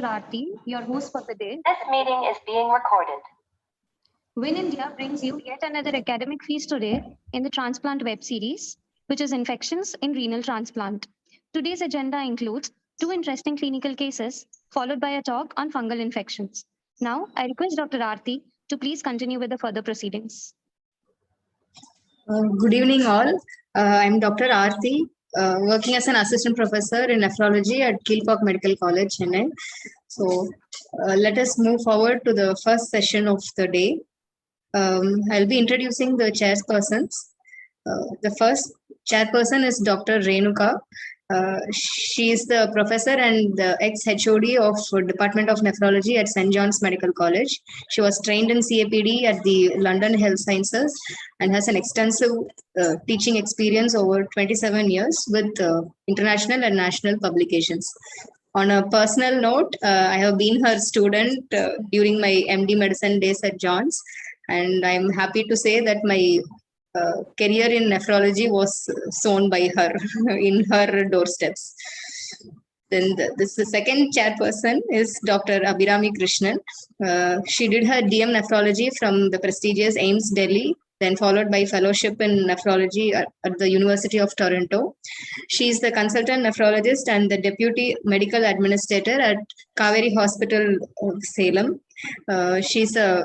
Aarti, your host for the day. This meeting is being recorded. Win India brings you yet another academic feast today in the Transplant web series, which is Infections in Renal Transplant. Today's agenda includes 2 interesting clinical cases, followed by a talk on fungal infections. Now, I request Dr. Aarti to please continue with the further proceedings. Good evening, all. I'm Dr. Aarti, working as an assistant professor in nephrology at Kilpauk Medical College, Chennai. So, let us move forward to the first session of the day. I'll be introducing the chairpersons. The first chairperson is Dr. Renuka. She is the professor and the ex-HOD of Department of Nephrology at St. John's Medical College. She was trained in CAPD at the London Health Sciences and has an extensive teaching experience over 27 years with international and national publications. On a personal note, I have been her student during my MD medicine days at John's, and I'm happy to say that my career in nephrology was sown by her in her doorsteps. Then the second chairperson is Dr. Abhirami Krishnan. She did her DM nephrology from the prestigious AIMS Delhi, then followed by fellowship in nephrology at the University of Toronto. She is the consultant nephrologist and the deputy medical administrator at Kaveri Hospital of Salem. She's a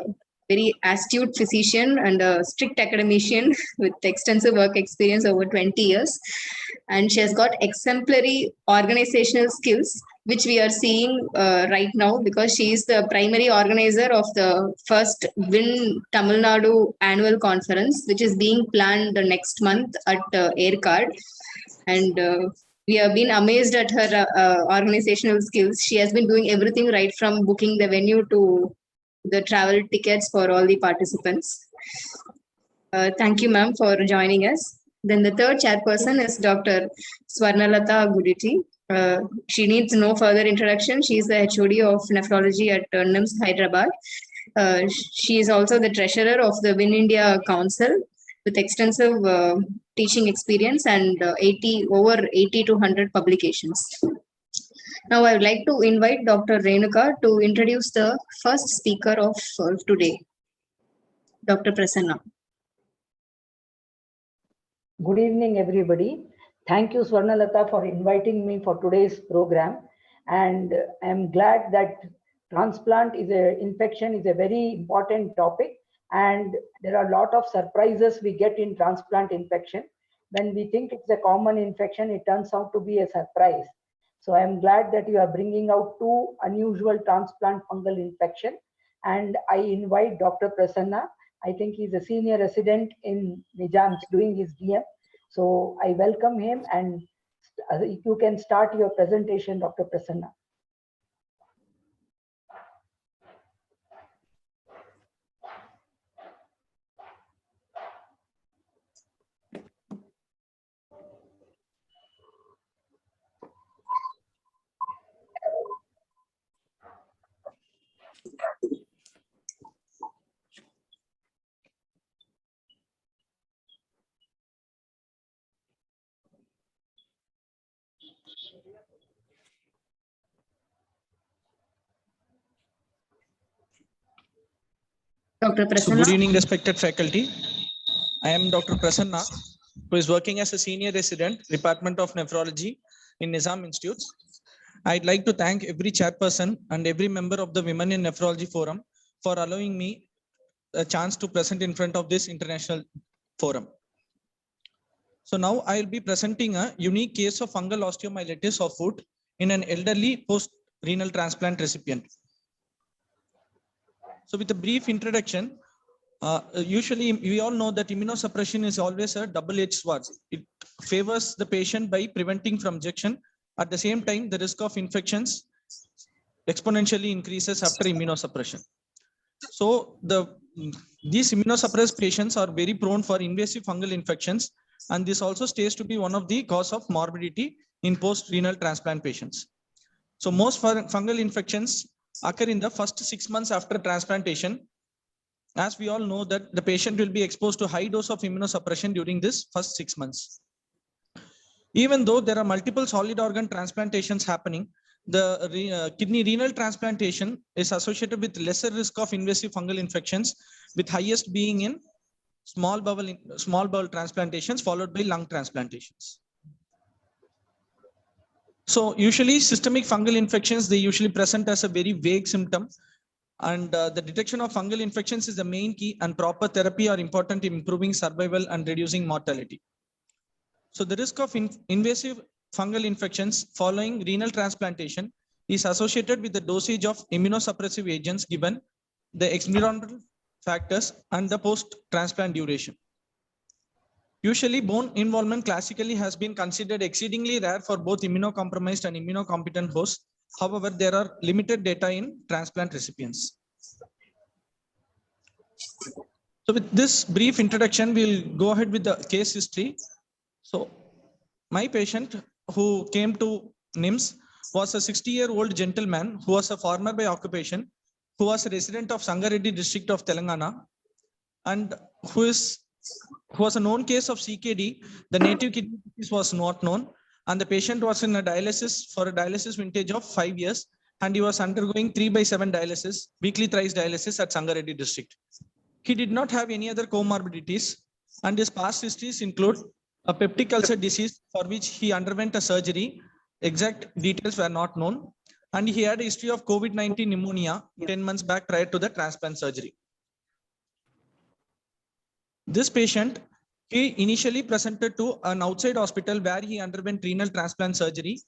very astute physician and a strict academician with extensive work experience over 20 years. And she has got exemplary organizational skills, which we are seeing right now because she is the primary organizer of the first WIN Tamil Nadu annual conference, which is being planned next month at AirCard. And we have been amazed at her organizational skills. She has been doing everything right from booking the venue to the travel tickets for all the participants. Thank you, ma'am, for joining us. Then the third chairperson is Dr. Swarnalata Guditi. She needs no further introduction. She is the HOD of nephrology at NIMS Hyderabad. She is also the treasurer of the Win India Council with extensive teaching experience and over 80 to 100 publications. Now, I would like to invite Dr. Renuka to introduce the first speaker of today, Dr. Prasanna. Good evening, everybody. Thank you, Swarnalata, for inviting me for today's program. And I'm glad that transplant infection is a very important topic. And there are a lot of surprises we get in transplant infection. When we think it's a common infection, it turns out to be a surprise. So I'm glad that you are bringing out 2 unusual transplant fungal infection. And I invite Dr. Prasanna. I think he's a senior resident in Nizam's doing his DM. So I welcome him, and you can start your presentation, Dr. Prasanna. Dr. Prasanna. So good evening, respected faculty. I am Dr. Prasanna, who is working as a senior resident, Department of Nephrology in Nizam Institutes. I'd like to thank every chairperson and every member of the Women in Nephrology Forum for allowing me a chance to present in front of this international forum. So now I'll be presenting a unique case of fungal osteomyelitis of foot in an elderly post-renal transplant recipient. So with a brief introduction, usually we all know that immunosuppression is always a double-edged sword. It favors the patient by preventing from rejection. At the same time, the risk of infections exponentially increases after immunosuppression. So these immunosuppressed patients are very prone for invasive fungal infections, and this also stays to be one of the cause of morbidity in post-renal transplant patients. So most fungal infections occur in the first 6 months after transplantation. As we all know that the patient will be exposed to high dose of immunosuppression during this first 6 months. Even though there are multiple solid organ transplantations happening, kidney renal transplantation is associated with lesser risk of invasive fungal infections, with highest being in small bowel transplantations followed by lung transplantations. So usually systemic fungal infections, they usually present as a very vague symptom, and the detection of fungal infections is the main key, and proper therapy are important in improving survival and reducing mortality. So the risk of invasive fungal infections following renal transplantation is associated with the dosage of immunosuppressive agents given, the environmental factors, and the post-transplant duration. Usually, bone involvement classically has been considered exceedingly rare for both immunocompromised and immunocompetent hosts. However, there are limited data in transplant recipients. So with this brief introduction, we'll go ahead with the case history. So my patient who came to NIMS was a 60-year-old gentleman who was a farmer by occupation, who was a resident of Sangareddy district of Telangana, and who was a known case of CKD. The native kidney disease was not known, and the patient was in a dialysis for a dialysis vintage of 5 years, and he was undergoing 3/7 dialysis, weekly thrice dialysis at Sangareddy district. He did not have any other comorbidities, and his past histories include a peptic ulcer disease for which he underwent a surgery. Exact details were not known, and he had a history of COVID-19 pneumonia 10 months back prior to the transplant surgery. This patient, he initially presented to an outside hospital where he underwent renal transplant surgery.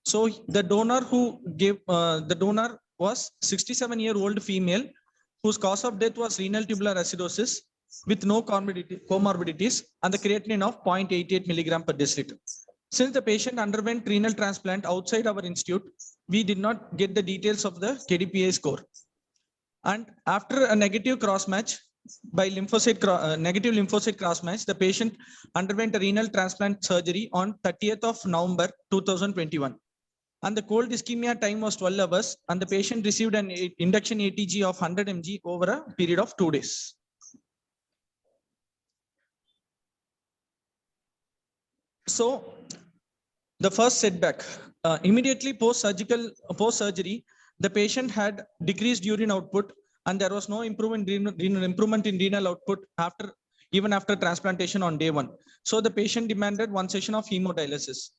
So the donor who gave the donor was 67-year-old female whose cause of death was renal tubular acidosis with no comorbidities and the creatinine of 0.88 milligram per deciliter. Since the patient underwent renal transplant outside our institute, we did not get the details of the KDPA score. And after a negative cross match, by negative lymphocyte cross match, the patient underwent a renal transplant surgery on 30th of November 2021. And the cold ischemia time was 12 hours, and the patient received an induction ATG of 100 mg over a period of 2 days. So the first setback, immediately post-surgery, the patient had decreased urine output, and there was no improvement in renal output even after transplantation on day 1. So the patient demanded 1 session of hemodialysis.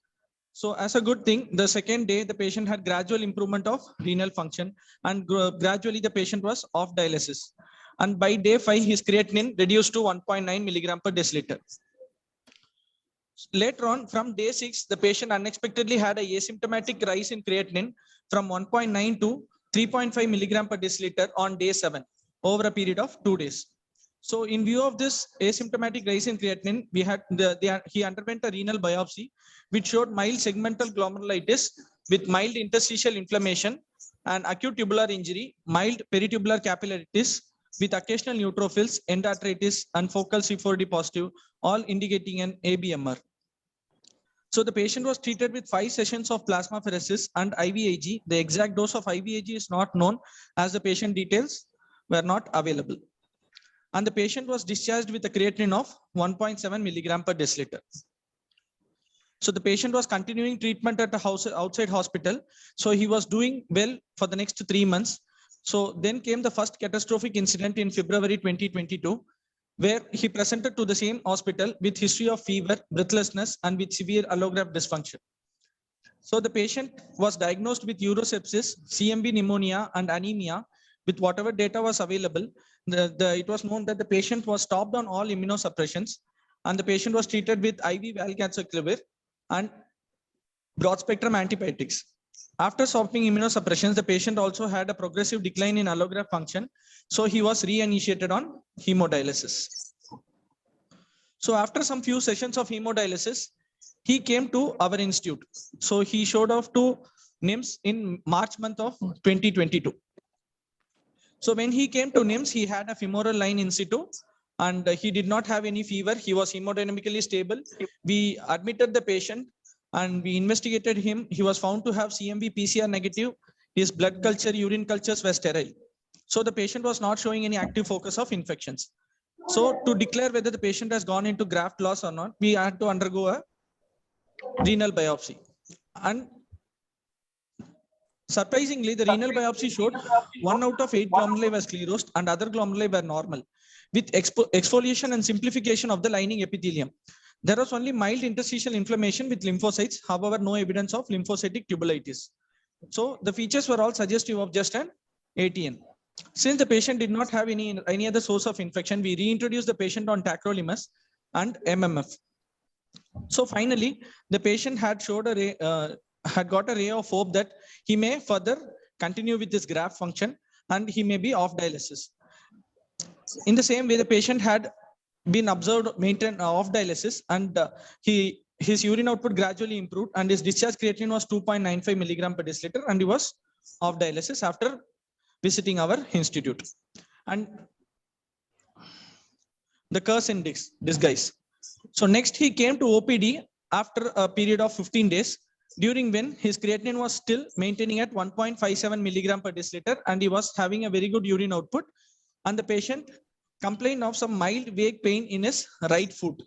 So as a good thing, the second day, the patient had gradual improvement of renal function, and gradually the patient was off dialysis. And by day 5, his creatinine reduced to 1.9 milligram per deciliter. Later on, from day 6, the patient unexpectedly had a asymptomatic rise in creatinine from 1.9 to 3.5 milligram per deciliter on day 7 over a period of 2 days. So in view of this asymptomatic rise in creatinine, he underwent a renal biopsy, which showed mild segmental glomerulitis with mild interstitial inflammation and acute tubular injury, mild peritubular capillaritis with occasional neutrophils, endarteritis, and focal C4D positive, all indicating an ABMR. So the patient was treated with 5 sessions of plasmapheresis and IVIG. The exact dose of IVIG is not known as the patient details were not available. And the patient was discharged with a creatinine of 1.7 milligram per deciliter. So the patient was continuing treatment at a outside hospital. So he was doing well for the next 3 months. So then came the first catastrophic incident in February 2022, where he presented to the same hospital with history of fever, breathlessness, and with severe allograft dysfunction. So the patient was diagnosed with urosepsis, CMV pneumonia, and anemia. With whatever data was available, it was known that the patient was stopped on all immunosuppressions, and the patient was treated with IV valganciclovir and broad spectrum antibiotics. After stopping immunosuppressions, the patient also had a progressive decline in allograft function, so he was reinitiated on hemodialysis. So after some few sessions of hemodialysis, he came to our institute. So he showed off to NIMS in March month of 2022. So when he came to NIMS, he had a femoral line in situ, and he did not have any fever. He was hemodynamically stable. We admitted the patient and we investigated him. He was found to have CMV PCR negative. His blood culture, urine cultures were sterile. So the patient was not showing any active focus of infections. So to declare whether the patient has gone into graft loss or not, we had to undergo a renal biopsy. And Surprisingly, the renal biopsy showed 1 out of 8 glomeruli were sclerosed and other glomeruli were normal, with exfoliation and simplification of the lining epithelium. There was only mild interstitial inflammation with lymphocytes, however, no evidence of lymphocytic tubulitis. So the features were all suggestive of just an ATN. Since the patient did not have any other source of infection, we reintroduced the patient on tacrolimus and MMF. So finally, the patient had got a ray of hope that he may further continue with his graft function and he may be off dialysis. In the same way, the patient had been observed maintained off dialysis, and his urine output gradually improved, and his discharge creatinine was 2.95 milligram per deciliter, and he was off dialysis after visiting our institute. And the curse in disguise. So next he came to OPD after a period of 15 days, during when his creatinine was still maintaining at 1.57 milligram per deciliter, and he was having a very good urine output, and the patient complained of some mild vague pain in his right foot.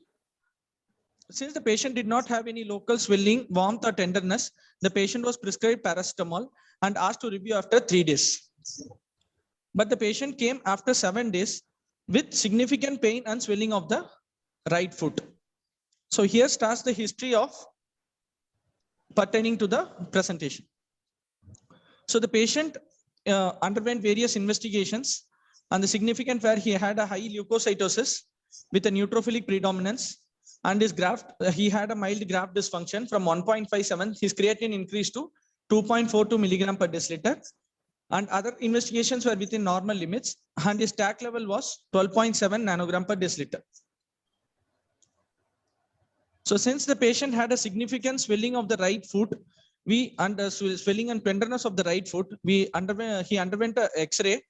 Since the patient did not have any local swelling, warmth or tenderness, the patient was prescribed paracetamol and asked to review after 3 days. But the patient came after 7 days with significant pain and swelling of the right foot. So here starts the history of pertaining to the presentation. So the patient underwent various investigations, and the significant where he had a high leukocytosis with a neutrophilic predominance, and his graft, he had a mild graft dysfunction from 1.57, his creatinine increased to 2.42 milligram per deciliter, and other investigations were within normal limits, and his TAC level was 12.7 nanogram per deciliter. So since the patient had a significant swelling of the right foot, swelling and tenderness of the right foot, he underwent an X-ray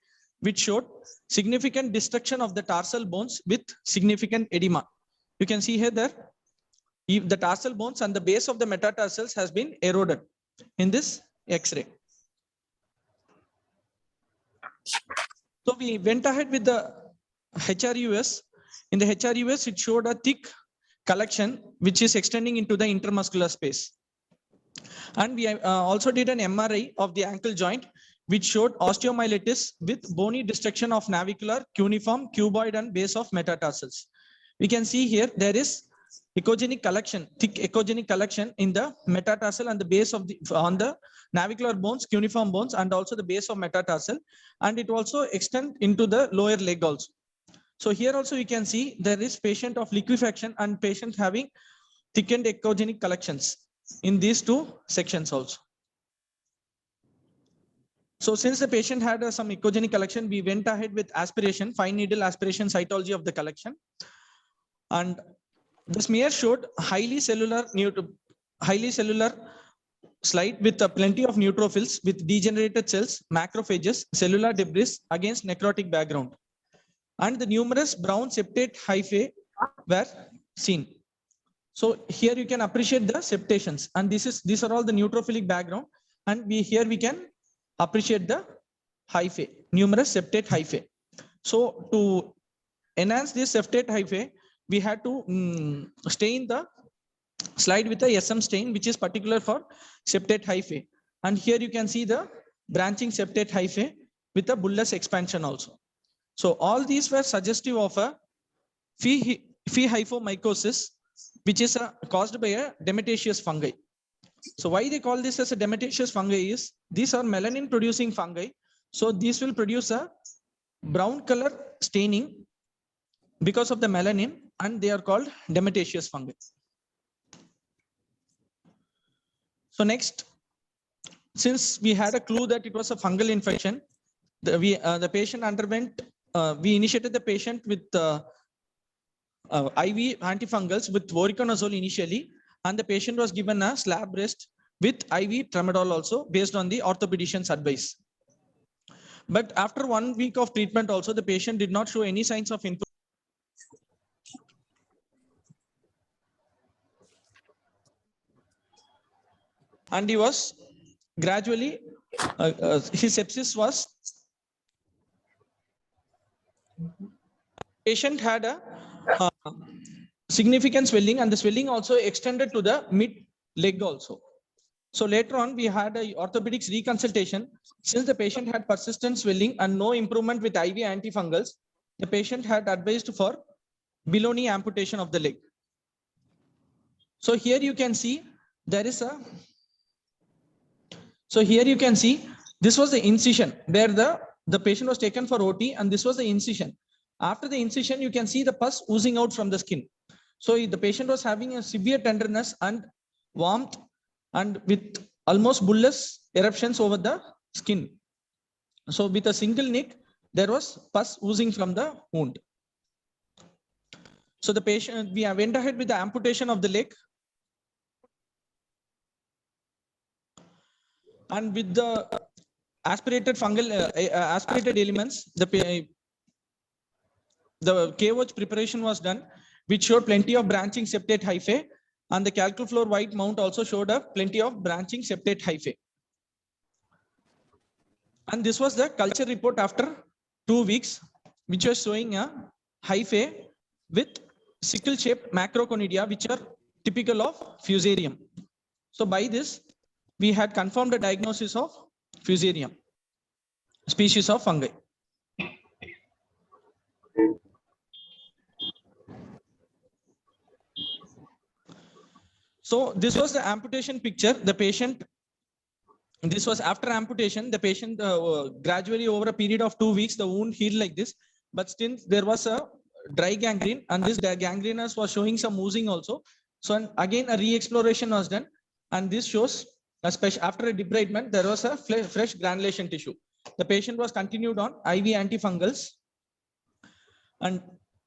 which showed significant destruction of the tarsal bones with significant edema. You can see here that the tarsal bones and the base of the metatarsals has been eroded in this X-ray. So we went ahead with the HRUS. In the HRUS, it showed a thick collection which is extending into the intermuscular space. And we also did an MRI of the ankle joint, which showed osteomyelitis with bony destruction of navicular, cuneiform, cuboid and base of metatarsals. We can see here there is echogenic collection, thick echogenic collection in the metatarsal and the base of on the navicular bones, cuneiform bones, and also the base of metatarsal, and it also extends into the lower leg also. So here also you can see there is patient of liquefaction and patient having thickened echogenic collections in these two sections also. So since the patient had some echogenic collection, we went ahead with aspiration, fine needle aspiration cytology of the collection. And the smear showed highly cellular slide with plenty of neutrophils with degenerated cells, macrophages, cellular debris against necrotic background. And the numerous brown septate hyphae were seen. So here you can appreciate the septations, and these are all the neutrophilic background, and here we can appreciate the hyphae, numerous septate hyphae. So to enhance this septate hyphae, we had to stain the slide with a SM stain, which is particular for septate hyphae. And here you can see the branching septate hyphae with a bullous expansion also. So all these were suggestive of a phaehyphomycosis, which is caused by a demetaceous fungi. So why they call this as a demetaceous fungi is these are melanin producing fungi. So these will produce a brown color staining because of the melanin, and they are called demetaceous fungi. So next, since we had a clue that it was a fungal infection, the patient underwent, we initiated the patient with IV antifungals with voriconazole initially, and the patient was given a slab rest with IV tramadol also based on the orthopedician's advice. But after 1 week of treatment also, the patient did not show any signs of improvement. And he was gradually, his sepsis was, patient had a significant swelling, and the swelling also extended to the mid leg also. So later on, we had a orthopedics reconsultation. Since the patient had persistent swelling and no improvement with IV antifungals, the patient had advised for below knee amputation of the leg. So here you can see there is a, so here you can see this was the incision where the patient was taken for OT, and this was the incision. After the incision, you can see the pus oozing out from the skin. So the patient was having a severe tenderness and warmth and with almost bullous eruptions over the skin. So with a single nick, there was pus oozing from the wound. So the patient, we went ahead with the amputation of the leg. And with the aspirated fungal, aspirated elements, the KOH preparation was done, which showed plenty of branching septate hyphae, and the calcifluor white mount also showed up plenty of branching septate hyphae. And this was the culture report after 2 weeks, which was showing a hyphae with sickle-shaped macroconidia, which are typical of fusarium. So by this, we had confirmed the diagnosis of fusarium, species of fungi. So this was the amputation picture. The patient, this was after amputation, the patient gradually over a period of 2 weeks, the wound healed like this, but still there was a dry gangrene, and this gangrenous was showing some oozing also. So again, a re-exploration was done, and this shows, especially after a debridement, there was a fresh granulation tissue. The patient was continued on IV antifungals, and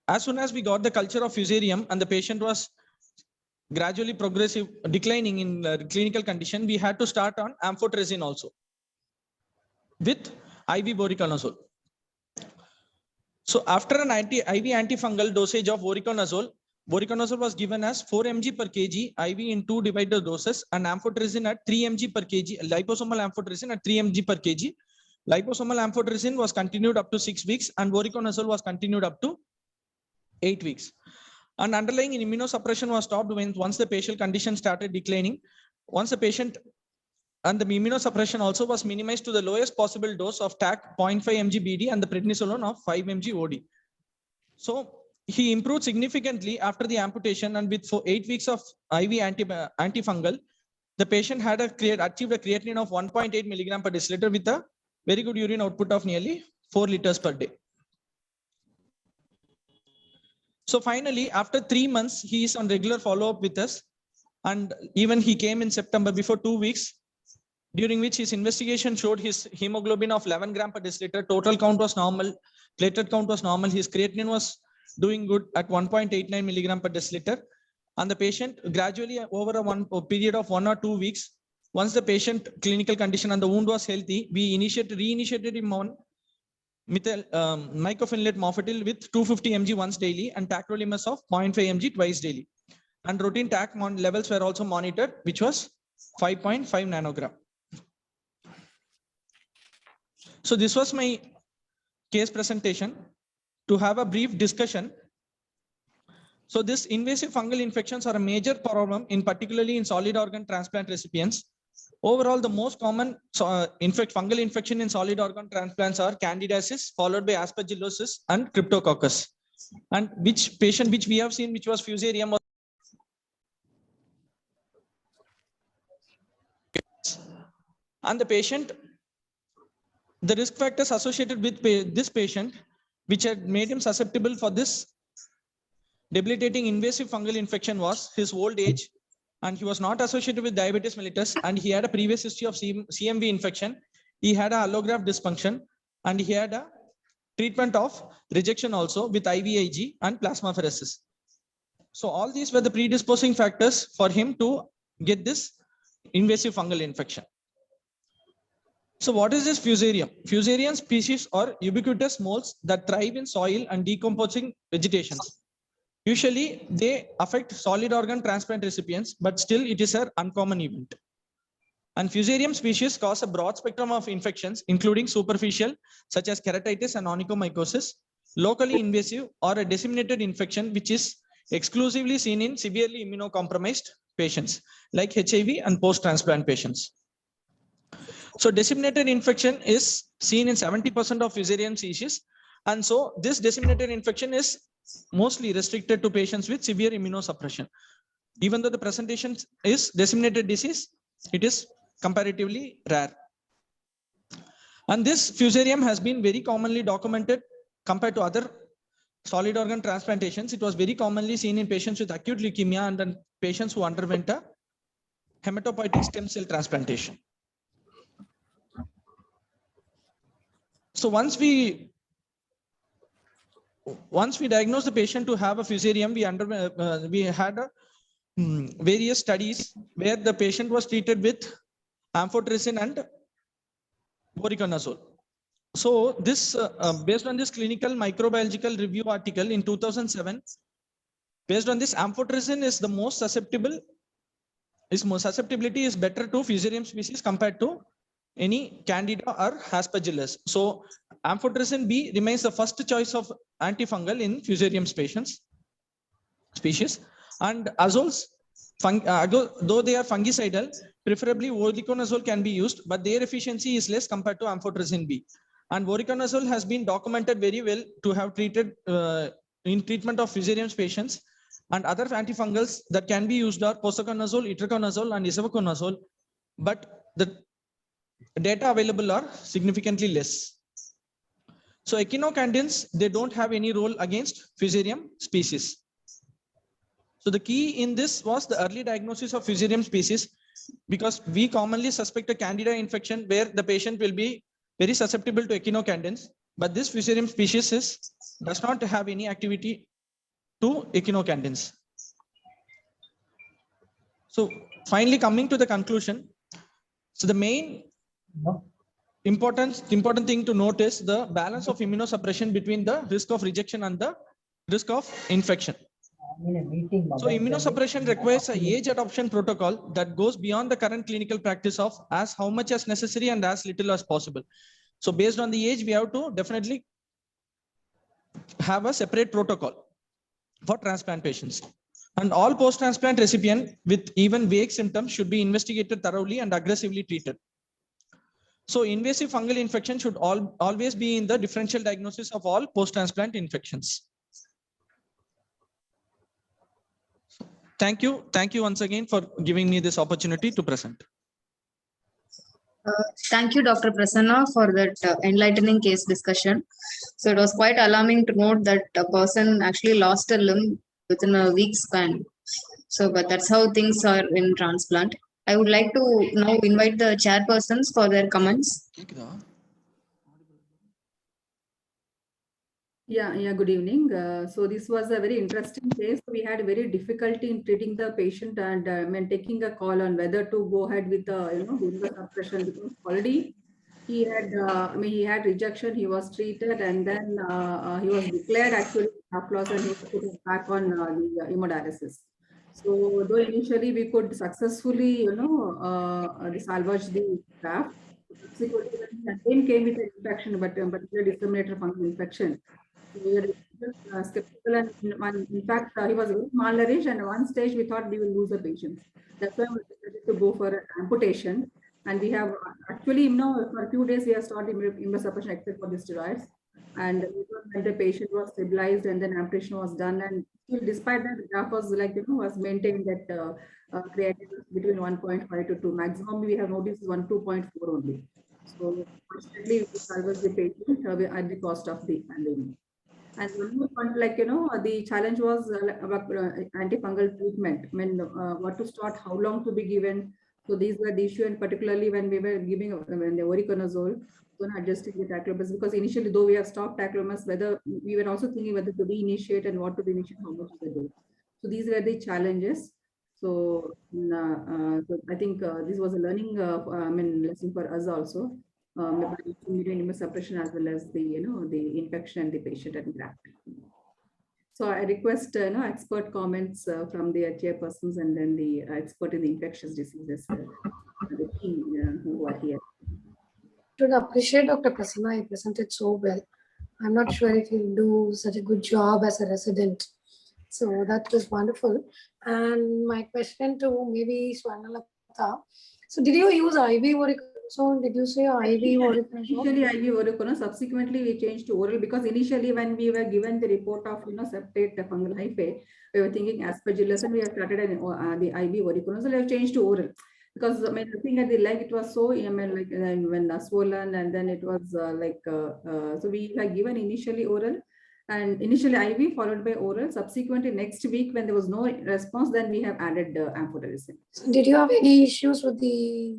as soon as we got the culture of fusarium and the patient was gradually progressive declining in clinical condition, we had to start on amphotericin also with IV voriconazole. So after an IV antifungal dosage of voriconazole, voriconazole was given as 4 mg per kg IV in 2 divided doses, and amphotericin at 3 mg per kg, liposomal amphotericin at 3 mg per kg. Liposomal amphotericin was continued up to 6 weeks, and voriconazole was continued up to 8 weeks. And underlying immunosuppression was stopped once the patient condition started declining. Once the patient, and the immunosuppression also was minimized to the lowest possible dose of TAC 0.5 mg BD and the prednisolone of 5 mg OD. So he improved significantly after the amputation, and with 8 weeks of IV antifungal, the patient had achieved a creatinine of 1.8 milligram per deciliter with a very good urine output of nearly 4 liters per day. So finally, after 3 months, he is on regular follow-up with us. And even he came in September before 2 weeks, during which his investigation showed his hemoglobin of 11 gram per deciliter. Total count was normal. Platelet count was normal. His creatinine was doing good at 1.89 milligram per deciliter. And the patient gradually over a period of 1 or 2 weeks, once the patient clinical condition and the wound was healthy, we re-initiated him on mycophenolate mofetil with 250 mg once daily and tacrolimus of 0.5 mg twice daily. And routine TAC levels were also monitored, which was 5.5 nanogram. So this was my case presentation. To have a brief discussion. So this invasive fungal infections are a major problem, particularly in solid organ transplant recipients. Overall, the most common fungal infection in solid organ transplants are candidiasis, followed by aspergillosis and cryptococcus. And which patient which we have seen, which was fusarium, and the patient, the risk factors associated with this patient, which had made him susceptible for this debilitating invasive fungal infection, was his old age, and he was not associated with diabetes mellitus, and he had a previous history of CMV infection. He had a allograft dysfunction, and he had a treatment of rejection also with IVIG and plasmapheresis. So all these were the predisposing factors for him to get this invasive fungal infection. So what is this fusarium? Fusarium species are ubiquitous molds that thrive in soil and decomposing vegetations. Usually they affect solid organ transplant recipients, but still it is an uncommon event. And fusarium species cause a broad spectrum of infections, including superficial, such as keratitis and onychomycosis, locally invasive, or a disseminated infection, which is exclusively seen in severely immunocompromised patients like HIV and post-transplant patients. So disseminated infection is seen in 70% of fusarium species. And so this disseminated infection is mostly restricted to patients with severe immunosuppression. Even though the presentation is disseminated disease, it is comparatively rare. And this fusarium has been very commonly documented compared to other solid organ transplantations. It was very commonly seen in patients with acute leukemia and then patients who underwent a hematopoietic stem cell transplantation. So once we diagnosed the patient to have a fusarium, we had various studies where the patient was treated with amphotericin and voriconazole. So this, based on this clinical microbiological review article in 2007, based on this, amphotericin is the most susceptible. Its most susceptibility is better to fusarium species compared to any Candida or Aspergillus. So amphotericin B remains the first choice of antifungal in fusarium species. And azoles, though they are fungicidal, preferably voriconazole can be used, but their efficiency is less compared to amphotericin B. And voriconazole has been documented very well to have treated in treatment of fusarium patients. And other antifungals that can be used are posaconazole, itraconazole, and isavuconazole, but the data available are significantly less. So echinocandins, they don't have any role against fusarium species. So the key in this was the early diagnosis of fusarium species, because we commonly suspect a Candida infection where the patient will be very susceptible to echinocandins, but this fusarium species does not have any activity to echinocandins. So finally, coming to the conclusion, so the main important thing to note is the balance of immunosuppression between the risk of rejection and the risk of infection. So immunosuppression requires an age adoption protocol that goes beyond the current clinical practice of as how much as necessary and as little as possible. So based on the age, we have to definitely have a separate protocol for transplant patients. And all post-transplant recipients with even vague symptoms should be investigated thoroughly and aggressively treated. So invasive fungal infection should always be in the differential diagnosis of all post-transplant infections. Thank you. Thank you once again for giving me this opportunity to present. Thank you, Dr. Prasanna, for that enlightening case discussion. So it was quite alarming to note that a person actually lost a limb within a week span. So, but that's how things are in transplant. I would like to now invite the chairpersons for their comments. Yeah, good evening. So this was a very interesting case. We had very difficulty in treating the patient and taking a call on whether to go ahead with the suppression, because already he had rejection. He was treated, and then he was declared actually graft loss, and he was put back on the hemodialysis. So though initially we could successfully salvage the graft, subsequently when he again came with an infection, but particularly disseminated fungal infection. We were skeptical, and in fact, he was very malnourished, and at one stage we thought we will lose the patient. That's why we decided to go for an amputation. And we have actually, for a few days, we have started immunosuppression except for the steroids. And when the patient was stabilized and then amputation was done, and still, despite that, the graph was was maintained that creatinine between 1.5 to 2. Maximum we have noticed is 2.4 only. So fortunately, we salvaged the patient at the cost of the pandemic. And one more point, the challenge was about antifungal treatment. I mean, what to start, how long to be given. So these were the issue, and particularly when we were giving when the voriconazole, so adjusting the tacrolimus, because initially, though we have stopped tacrolimus, whether we were also thinking whether to reinitiate and what to reinitiate, how much to do. So these were the challenges. So, so I think this was a learning lesson for us also. Immunosuppression as well as the the infection and the patient and graft. So I request expert comments from the chairpersons and then the expert in the infectious diseases, the team who are here. I would appreciate Dr. Prasanna. You presented so well. I'm not sure if you'll do such a good job as a resident So that was wonderful. And my question to maybe Swarnalata. So did you use IV voriconazole? Did you say IV voriconazole? Initially IV voriconazole, subsequently we changed to oral because initially when we were given the report of septate fungal hyphae, we were thinking Aspergillus and we have started the IV voriconazole. We have changed to oral because I mean, looking at the leg, it was so like when swollen, and then it was so we have given initially oral. And initially IV followed by oral. Subsequently, next week when there was no response, then we have added amphotericin. So did you have any issues with the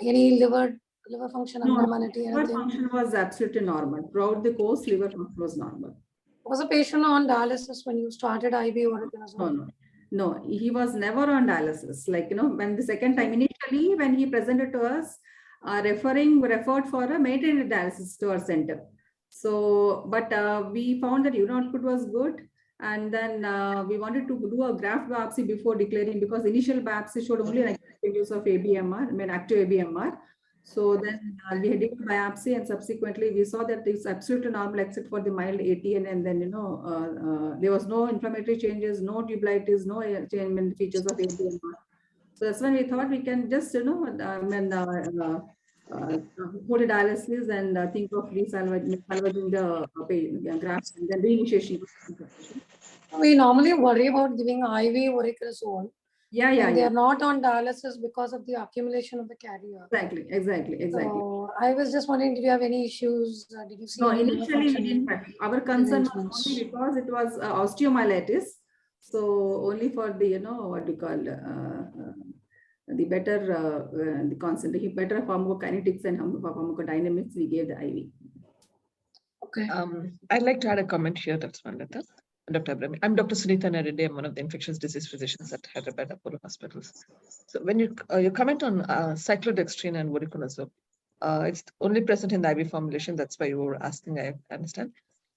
any liver function abnormality? Liver function was absolutely normal. Throughout the course, liver function was normal. Was a patient on dialysis when you started IV voriconazole? No, he was never on dialysis. Like when the second time initially when he presented to us, referred for a maintenance dialysis to our center. So, but we found that urine output was good. And then we wanted to do a graft biopsy before declaring because initial biopsy showed only like use of ABMR, I mean active ABMR. So then we had did biopsy and subsequently we saw that it's absolutely normal except for the mild ATN, and then there was no inflammatory changes, no tubulitis, no change in features of ABMR. So that's when we thought we can just dialysis and think of salvaging the graft and then reinitiation. We normally worry about giving IV voriconazole. Yeah. They are not on dialysis because of the accumulation of the carrier. Exactly. So I was just wondering, did you have any issues? Did you see? No, initially we didn't. Our concern was only because it was osteomyelitis. So only for the what we call the better the concentration, better pharmacokinetics and pharmacodynamics, we gave the IV. Okay. I'd like to add a comment here. That's one letter. Dr. Abhirami. I'm Dr. Sunita Narede. I'm one of the infectious disease physicians at Hyderabad Apollo Hospitals. So when you comment on cyclodextrin and voriconazole, it's only present in the IV formulation. That's why you were asking, I understand.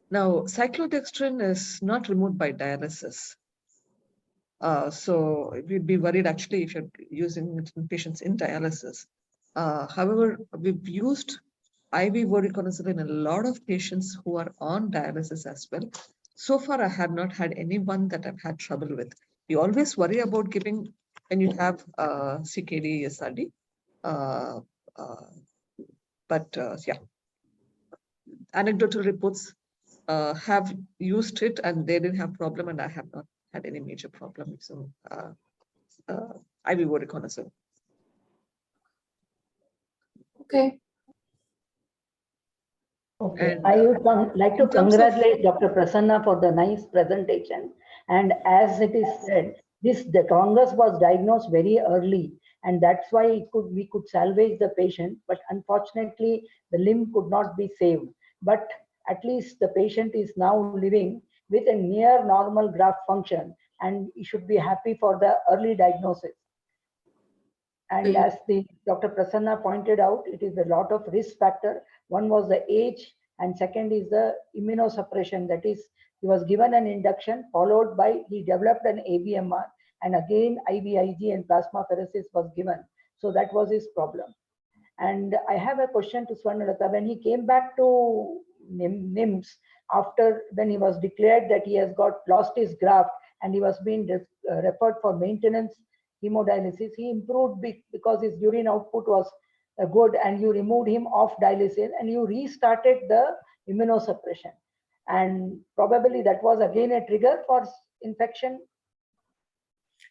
Now, cyclodextrin is not removed by dialysis. So we'd be worried actually if you're using it in patients in dialysis. However, we've used IV voriconazole in a lot of patients who are on dialysis as well. So far, I have not had anyone that I've had trouble with. We always worry about giving when you have CKD, SRD. Yeah, anecdotal reports have used it and they didn't have problem, and I have not had any major problem. So IV voriconazole. Okay. Okay, And, I would like to congratulate Dr. Prasanna for the nice presentation. And as it is said, the fungus was diagnosed very early, and that's why we could salvage the patient. But unfortunately, the limb could not be saved. But at least the patient is now living with a near normal graft function, and he should be happy for the early diagnosis. And as Dr. Prasanna pointed out, it is a lot of risk factor. One was the age, and second is the immunosuppression. That is, he was given an induction, followed by he developed an ABMR, and again IVIG and plasmapheresis was given. So that was his problem. And I have a question to Swarnalata. When he came back to NIMS, after when he was declared that he has lost his graft and he was being referred for maintenance hemodialysis, he improved because his urine output was good, and you removed him off dialysis and you restarted the immunosuppression. And probably that was again a trigger for infection.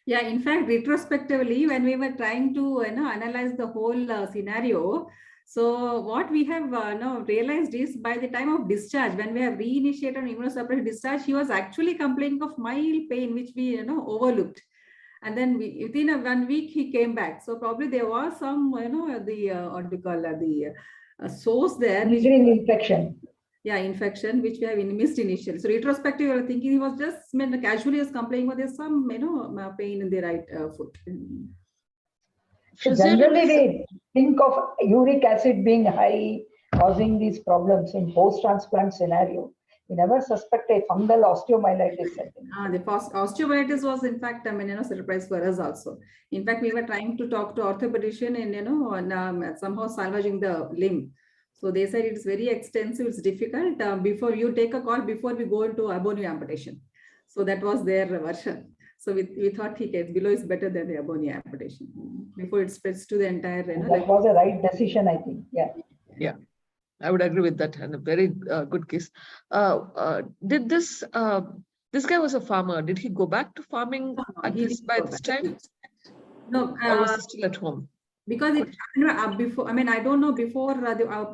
Yeah, in fact, retrospectively, when we were trying to analyze the whole scenario, so what we have now realized is by the time of discharge, when we have reinitiated immunosuppression discharge, he was actually complaining of mild pain, which we overlooked. And then within 1 week, he came back. So probably there was some, what we call the source there. Infection. Yeah, infection, which we have missed initially. So retrospectively, we were thinking he was just casually was complaining, but there's some, pain in the right foot. So generally, we think of uric acid being high, causing these problems in post-transplant scenario. We never suspect a fungal osteomyelitis. The osteomyelitis was, in fact, a surprise for us also. In fact, we were trying to talk to orthopedician and somehow salvaging the limb. So they said it's very extensive, it's difficult. Before you take a call before we go into a bone amputation. So that was their version. So we thought below is better than the above knee amputation before it spreads to the entire. That was a right decision, I think. Yeah. Yeah, I would agree with that, and a very good case. Did this guy was a farmer? Did he go back to farming by this time? No, or was he still at home? Because it before. I mean, I don't know before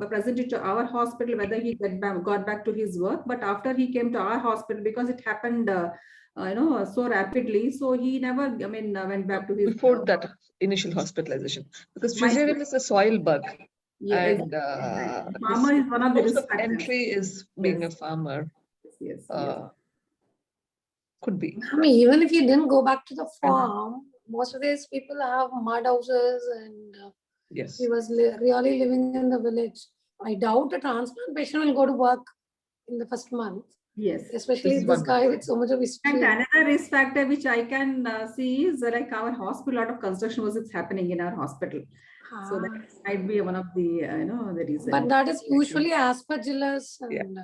presented to our hospital whether he got back to his work, but after he came to our hospital, because it happened, so rapidly, so he never, went back to his. Before that initial hospitalization, because Fusarium is a soil bug. Yeah, and farmer is one of the risk of factors. entry is being a farmer. Yes. Could be. I mean, even if you didn't go back to the farm, most of these people have mud houses and Yes, he was really living in the village. I doubt a transplant patient will go to work in the first month. Yes, especially this guy with so much of history. And another risk factor which I can see is like our hospital, a lot of construction work is happening in our hospital. So that might be one of the, the reason. But that is usually Aspergillus. And,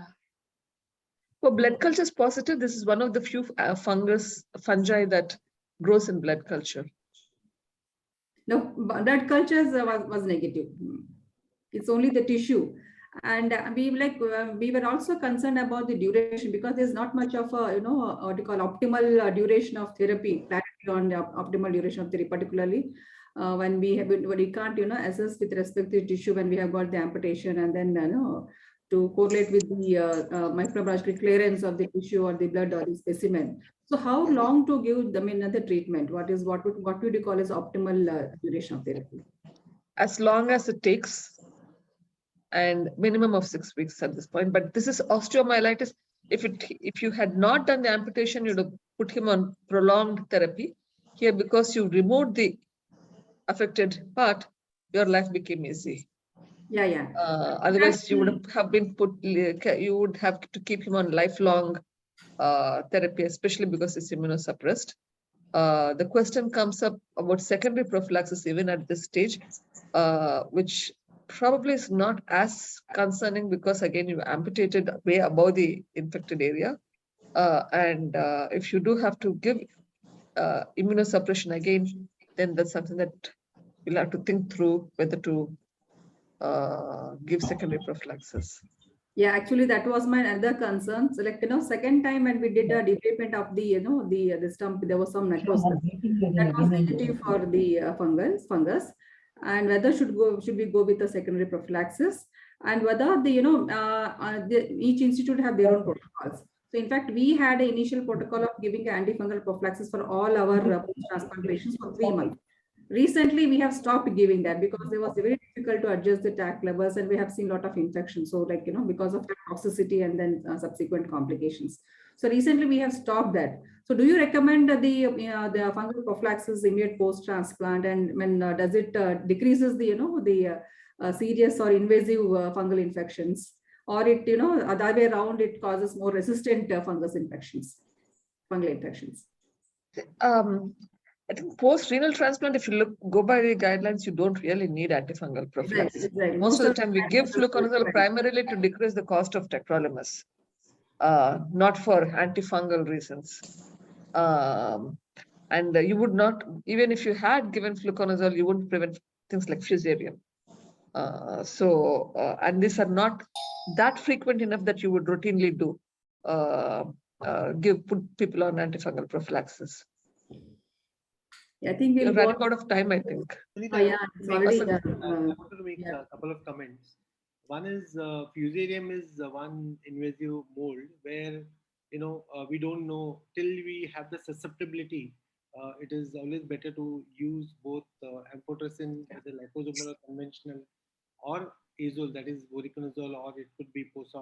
For blood cultures positive, this is one of the few fungi that grows in blood culture. No, blood cultures was negative. It's only the tissue. And we were also concerned about the duration, because there's not much of a, what you call optimal duration of therapy, clarity on the optimal duration of therapy, particularly when we can't, assess with respect to tissue when we have got the amputation, and then, to correlate with the microbiological clearance of the tissue or the blood or the specimen. So how long to give the treatment? What would you call as optimal duration of therapy? As long as it takes, and minimum of 6 weeks at this point. But this is osteomyelitis. If you had not done the amputation, you'd have put him on prolonged therapy. Here, because you removed the affected part, your life became easy. Yeah. Otherwise, you would have been you would have to keep him on lifelong therapy, especially because it's immunosuppressed. The question comes up about secondary prophylaxis even at this stage, which probably is not as concerning, because again, you amputated way above the infected area. And if you do have to give immunosuppression again, then that's something that you'll have to think through whether to give secondary prophylaxis. Yeah, actually, that was my other concern. So, second time when we did a development of the, the stump, there was some necrosis. That was negative for the fungus, and whether should we go with the secondary prophylaxis, and whether each institute have their own protocols. So, in fact, we had an initial protocol of giving antifungal prophylaxis for all our post-transplant patients for 3 months. Recently, we have stopped giving that because it was very difficult to adjust the TAC levels, and we have seen a lot of infections. So, because of toxicity and then subsequent complications. So recently, we have stopped that. So, do you recommend the fungal prophylaxis immediate post-transplant, and when does it decreases the serious or invasive fungal infections, or it other way around, it causes more resistant fungal infections? I think post-renal transplant, if you go by the guidelines, you don't really need antifungal prophylaxis. Exactly. Most of the time, we give fluconazole primarily to decrease the cost of tacrolimus, not for antifungal reasons. And you would not, even if you had given fluconazole, you wouldn't prevent things like fusarium. And these are not that frequent enough that you would routinely do put people on antifungal prophylaxis. I think we'll running out of time, I think. Yeah, it's already, I wanted to make a couple of comments. One is fusarium is one invasive mold where we don't know till we have the susceptibility. It is always better to use both amphotericin, whether liposomal or conventional, or azole, that is voriconazole, or it could be POSA,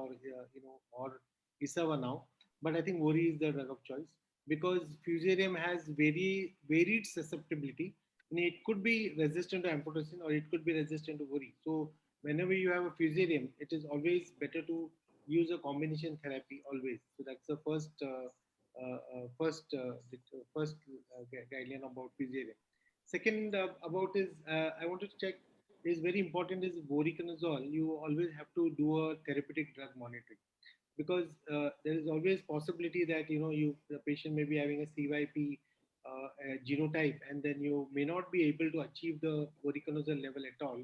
or Isava now. But I think Vori is the drug of choice, because fusarium has very varied susceptibility. And it could be resistant to amphotericin, or it could be resistant to Vori. So whenever you have a fusarium, it is always better to use a combination therapy always. So that's the first guideline about fusarium. Second about is I wanted to check is very important is voriconazole. You always have to do a therapeutic drug monitoring. because there is always possibility that the patient may be having a CYP genotype, and then you may not be able to achieve the voriconazole level at all.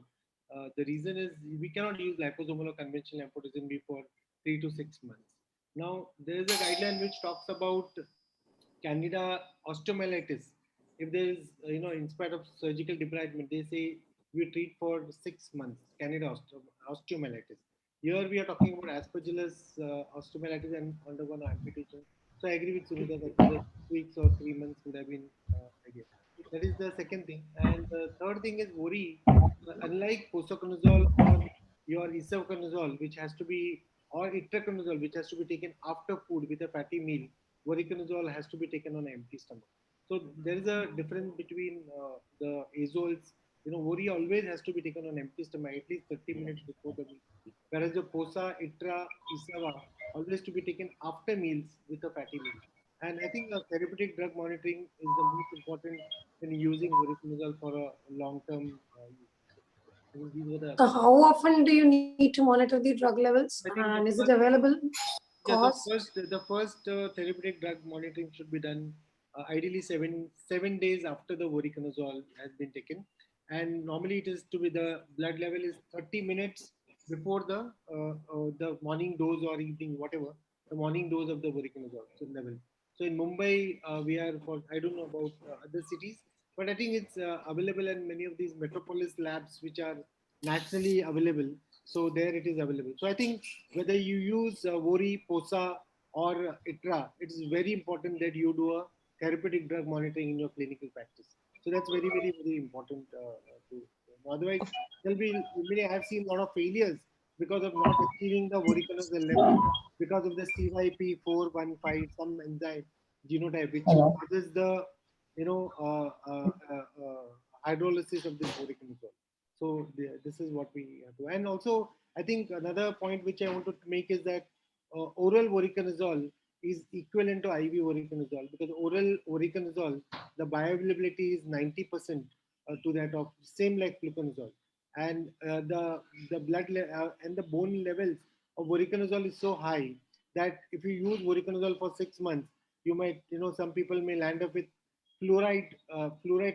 The reason is we cannot use liposomal or conventional amphotericin B for 3 to 6 months. Now, there is a guideline which talks about Candida osteomyelitis. If there is, in spite of surgical debridement, they say we treat for 6 months Candida osteomyelitis. Here we are talking about Aspergillus osteomyelitis and undergone amputation. So I agree with Sunita that whether 6 weeks or 3 months would have been ideal. That is the second thing. And the third thing is worry. Unlike posaconazole or your isaconazole, which has to be, or itraconazole, which has to be taken after food with a fatty meal, voriconazole has to be taken on an empty stomach. So there is a difference between the azoles. Vori always has to be taken on empty stomach at least 30 minutes before the meal. Whereas the posa, itra, isava always to be taken after meals with a fatty meal. And I think therapeutic drug monitoring is the most important when using voriconazole for a long-term use. I think these were the. So how often do you need to monitor the drug levels, and is it available? Yeah, the first therapeutic drug monitoring should be done ideally seven days after the voriconazole has been taken, and normally it is to be the blood level is 30 minutes before the morning dose or evening, whatever the morning dose of the voriconazole level. So in Mumbai, we are for, I don't know about other cities, but I think it's available in many of these metropolis labs which are nationally available. So there it is available. So I think whether you use Vori, POSA or ITRA, it is very important that you do a therapeutic drug monitoring in your clinical practice. So that's very, very, very important. Otherwise, you may have seen a lot of failures because of not achieving the voriconazole level because of the CYP415, some enzyme genotype, which causes the hydrolysis of this voriconazole. So this is what we have to. And also, I think another point which I want to make is that oral voriconazole is equivalent to IV voriconazole, because oral voriconazole, the bioavailability is 90% to that of same like fluconazole, and the blood and the bone levels of voriconazole is so high that if you use voriconazole for 6 months, you might, some people may land up with fluoride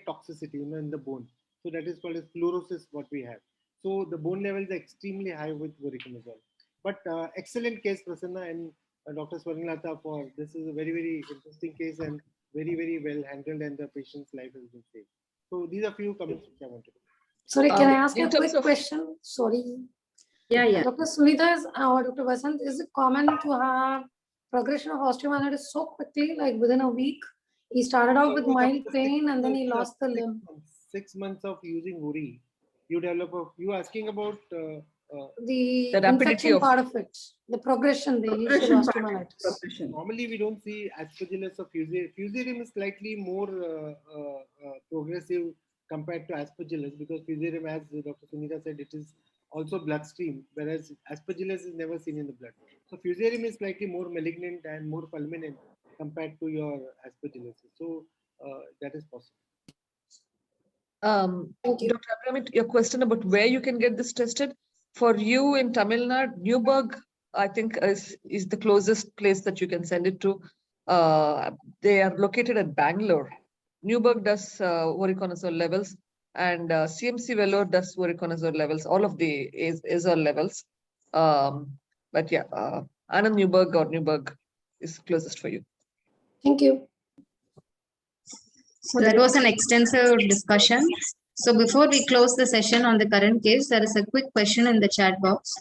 toxicity in the bone. So that is called as fluorosis, what we have. So the bone levels are extremely high with voriconazole. But excellent case, Prasanna and Dr. Swarnalata, for this is a very, very interesting case and very, very well handled, and the patient's life has been saved. So these are few comments which I wanted to. Sorry, can I ask in a terms quick of- question? Sorry. Yeah. Dr. Sunita or Dr. Vasanth, is it common to have progression of osteomyelitis so quickly, like within a week? He started out with mild pain and then he lost the limb. 6 months of using Vori, you develop you asking about The rapidity infection part of it, the progression, the initial osteomyelitis. Normally, we don't see Aspergillus or Fusarium. Fusarium is slightly more progressive compared to Aspergillus, because Fusarium, as Dr. Sunita said, it is also bloodstream, whereas Aspergillus is never seen in the blood. So Fusarium is slightly more malignant and more fulminant compared to your Aspergillus. So that is possible. Dr. Abhirami, your question about where you can get this tested. For you in Tamil Nadu, Newburgh, I think is the closest place that you can send it to. They are located at Bangalore. Newburgh does voriconazole levels, and CMC Vellore does voriconazole levels, all of the azole levels. But yeah, Anand Newburgh or Newburgh is closest for you. Thank you. So that was an extensive discussion. So before we close the session on the current case, there is a quick question in the chat box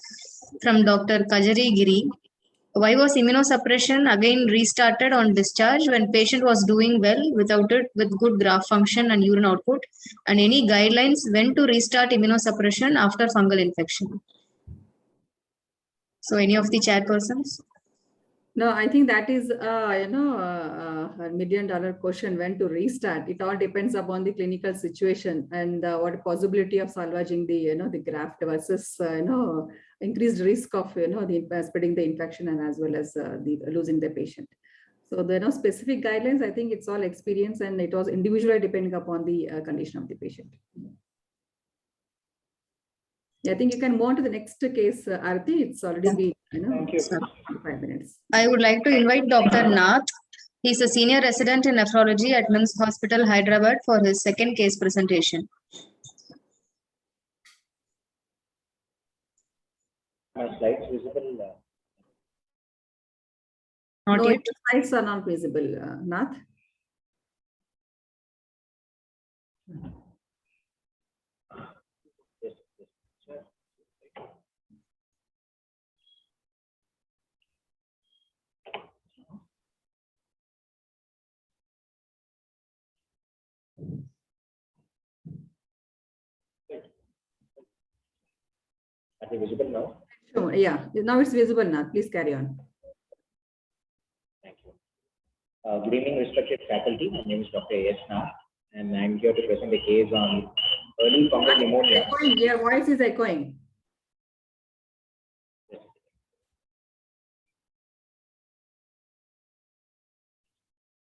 from Dr. Kajari Giri. Why was immunosuppression again restarted on discharge when patient was doing well without it, with good graft function and urine output? And any guidelines when to restart immunosuppression after fungal infection? So any of the chairpersons? No, I think that is, a $1 million question, when to restart. It all depends upon the clinical situation and what possibility of salvaging the graft versus, increased risk of, spreading the infection and as well as losing the patient. So there are no specific guidelines. I think it's all experience, and it was individually depending upon the condition of the patient. Yeah, I think you can move on to the next case, Aarti. It's already been, Thank you. 5 minutes. I would like to invite Dr. Nath. He's a senior resident in nephrology at MIMS Hospital, Hyderabad, for his second case presentation. My slides visible? Not No, yet. the slides are not visible, Nath. Are they visible now? Sure, yeah, now it's visible, Nath. Please carry on. Thank you. Good evening, respected faculty. My name is Dr. A.S. Nath, and I'm here to present a case on early fungal pneumonia. Your voice is echoing.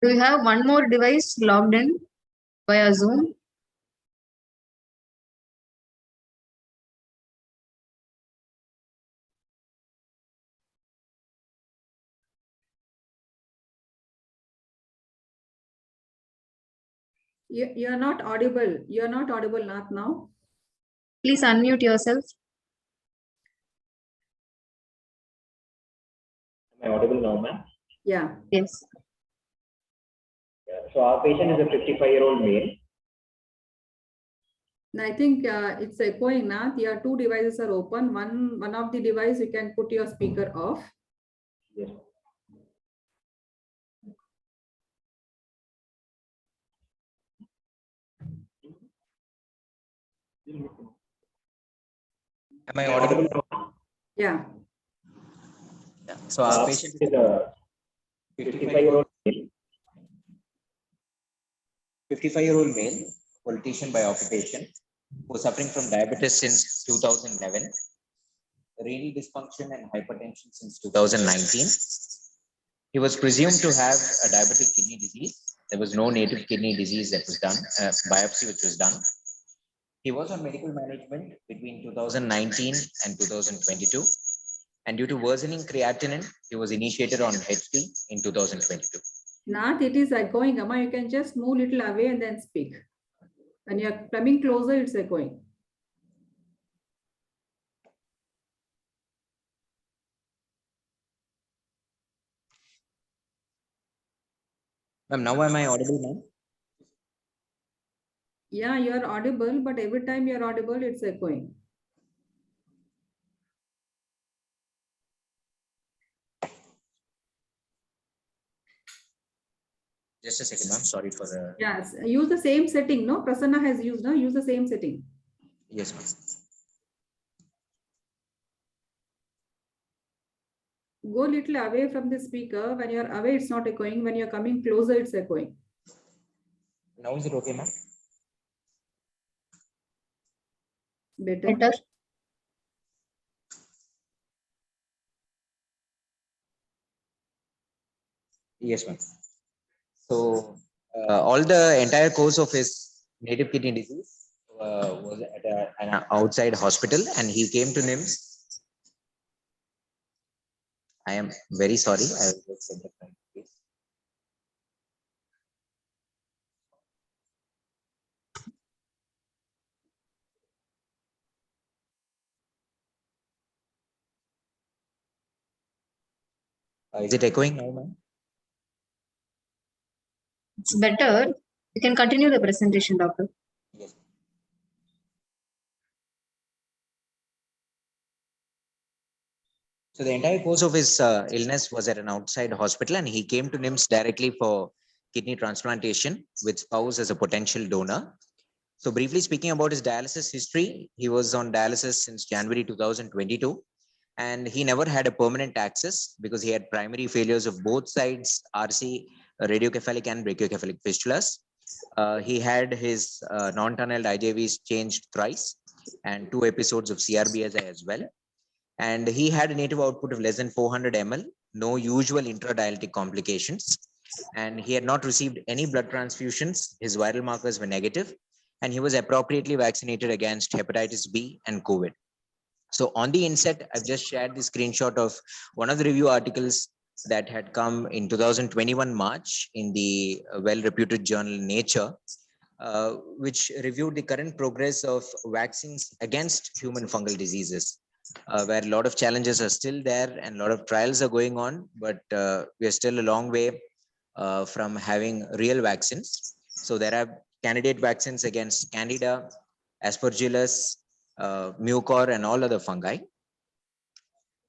Do we have one more device logged in via Zoom? You're not audible. You're not audible, Nath, now. Please unmute yourself. Am I audible now, ma'am? Yeah. Yes. So our patient is a 55-year-old male. I think it's echoing, Nath. Your two devices are open. One of the device you can put your speaker off. Yes. Am I audible? Yeah. So our patient is a 55-year-old male. 55-year-old male, politician by occupation, who was suffering from diabetes since 2011, renal dysfunction and hypertension since 2019. He was presumed to have a diabetic kidney disease. There was no native kidney disease that was done, biopsy which was done. He was on medical management between 2019 and 2022. And due to worsening creatinine, he was initiated on HT in 2022. Nath, it is echoing. Amma, you can just move a little away and then speak. When you're coming closer, it's echoing. Ma'am, now am I audible, ma'am? Yeah, you're audible, but every time you're audible, it's echoing. Just a second, ma'am. Sorry for the... Yes, use the same setting, no? Prasanna has used, no? Use the same setting. Yes, ma'am. Go a little away from the speaker. When you're away, it's not echoing. When you're coming closer, it's echoing. Now is it okay, ma'am? Better. Yes, ma'am. So all the entire course of his native kidney disease was at an outside hospital, and he came to NIMS. I am very sorry. I will just set the time, please. Is it echoing now, ma'am? It's better. You can continue the presentation, doctor. Yes. So the entire course of his illness was at an outside hospital, and he came to NIMS directly for kidney transplantation with spouse as a potential donor. So briefly speaking about his dialysis history, he was on dialysis since January 2022, and he never had a permanent access because he had primary failures of both sides, RC, radiocephalic and brachiocephalic fistulas. He had his non-tunneled IJVs changed thrice and 2 episodes of CRBSI as well. And he had a native output of less than 400 ml, no usual intradialytic complications. And he had not received any blood transfusions. His viral markers were negative, and he was appropriately vaccinated against hepatitis B and COVID. So on the inset, I've just shared the screenshot of one of the review articles that had come in 2021 March in the well-reputed journal Nature, which reviewed the current progress of vaccines against human fungal diseases, where a lot of challenges are still there and a lot of trials are going on, but we are still a long way from having real vaccines. So there are candidate vaccines against Candida, Aspergillus, Mucor, and all other fungi.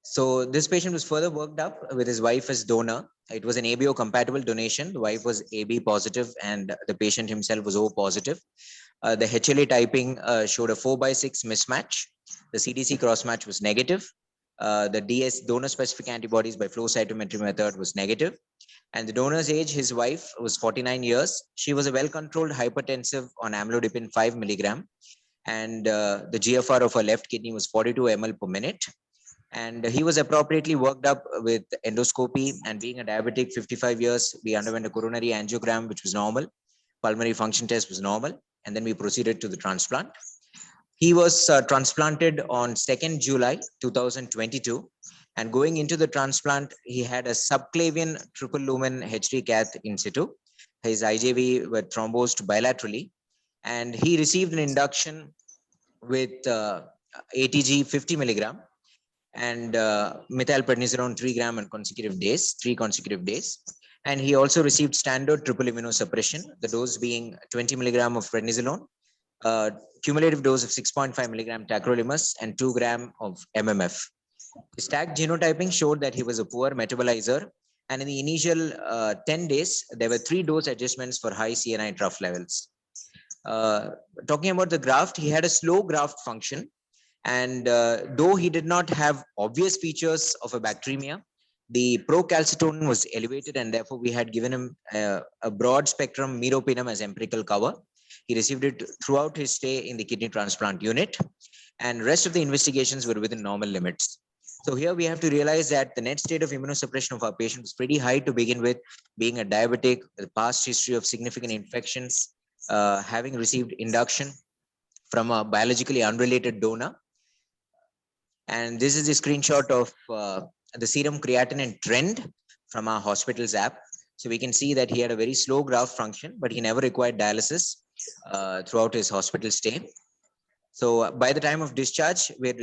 So this patient was further worked up with his wife as donor. It was an ABO compatible donation. The wife was AB positive and the patient himself was O positive. The HLA typing showed a 4/6 mismatch. The CDC crossmatch was negative. The DS donor specific antibodies by flow cytometry method was negative. And the donor's age, his wife, was 49 years. She was a well-controlled hypertensive on amlodipine 5 milligram. And the GFR of her left kidney was 42 ml per minute. And he was appropriately worked up with endoscopy, and being a diabetic 55 years, we underwent a coronary angiogram, which was normal. Pulmonary function test was normal. And then we proceeded to the transplant. He was transplanted on 2nd July 2022. And going into the transplant, he had a subclavian triple lumen HD cath in situ. His IJV were thrombosed bilaterally. And he received an induction with ATG 50 milligram and methylprednisolone 3 gram on 3 consecutive days. And he also received standard triple immunosuppression, the dose being 20 milligram of prednisolone, cumulative dose of 6.5 milligram tacrolimus, and 2 gram of MMF. His tag genotyping showed that he was a poor metabolizer. And in the initial 10 days, there were 3 dose adjustments for high CNI trough levels. Talking about the graft, he had a slow graft function. And though he did not have obvious features of a bacteremia, the procalcitonin was elevated, and therefore we had given him a broad spectrum meropenem as empirical cover. He received it throughout his stay in the kidney transplant unit, and rest of the investigations were within normal limits. So here we have to realize that the net state of immunosuppression of our patient was pretty high to begin with, being a diabetic, a past history of significant infections, having received induction from a biologically unrelated donor. And this is a screenshot of the serum creatinine trend from our hospital's app. So we can see that he had a very slow graft function, but he never required dialysis throughout his hospital stay. So by the time of discharge, we had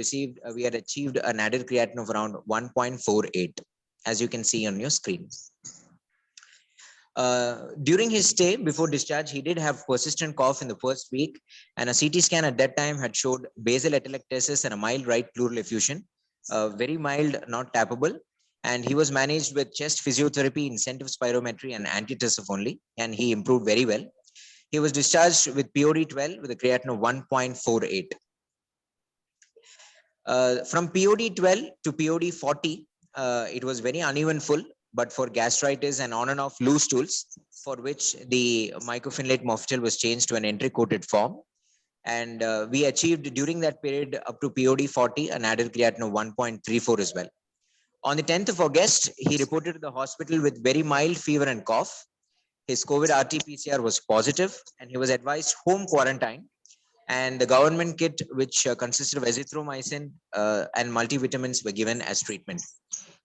achieved an added creatinine of around 1.48, as you can see on your screen. During his stay before discharge, he did have persistent cough in the first week, and a CT scan at that time had showed basal atelectasis and a mild right pleural effusion, very mild, not tappable. And he was managed with chest physiotherapy, incentive spirometry, and antitussive only, and he improved very well. He was discharged with POD 12 with a creatinine of 1.48. From POD 12 to POD 40, it was very uneven full, but for gastritis and on and off loose stools, for which the mycophenolate mofetil was changed to an entry-coated form. And we achieved during that period up to POD 40 an added creatinine of 1.34 as well. On the 10th of August, he reported to the hospital with very mild fever and cough. His COVID RT-PCR was positive, and he was advised home quarantine. And the government kit, which consisted of azithromycin and multivitamins, were given as treatment.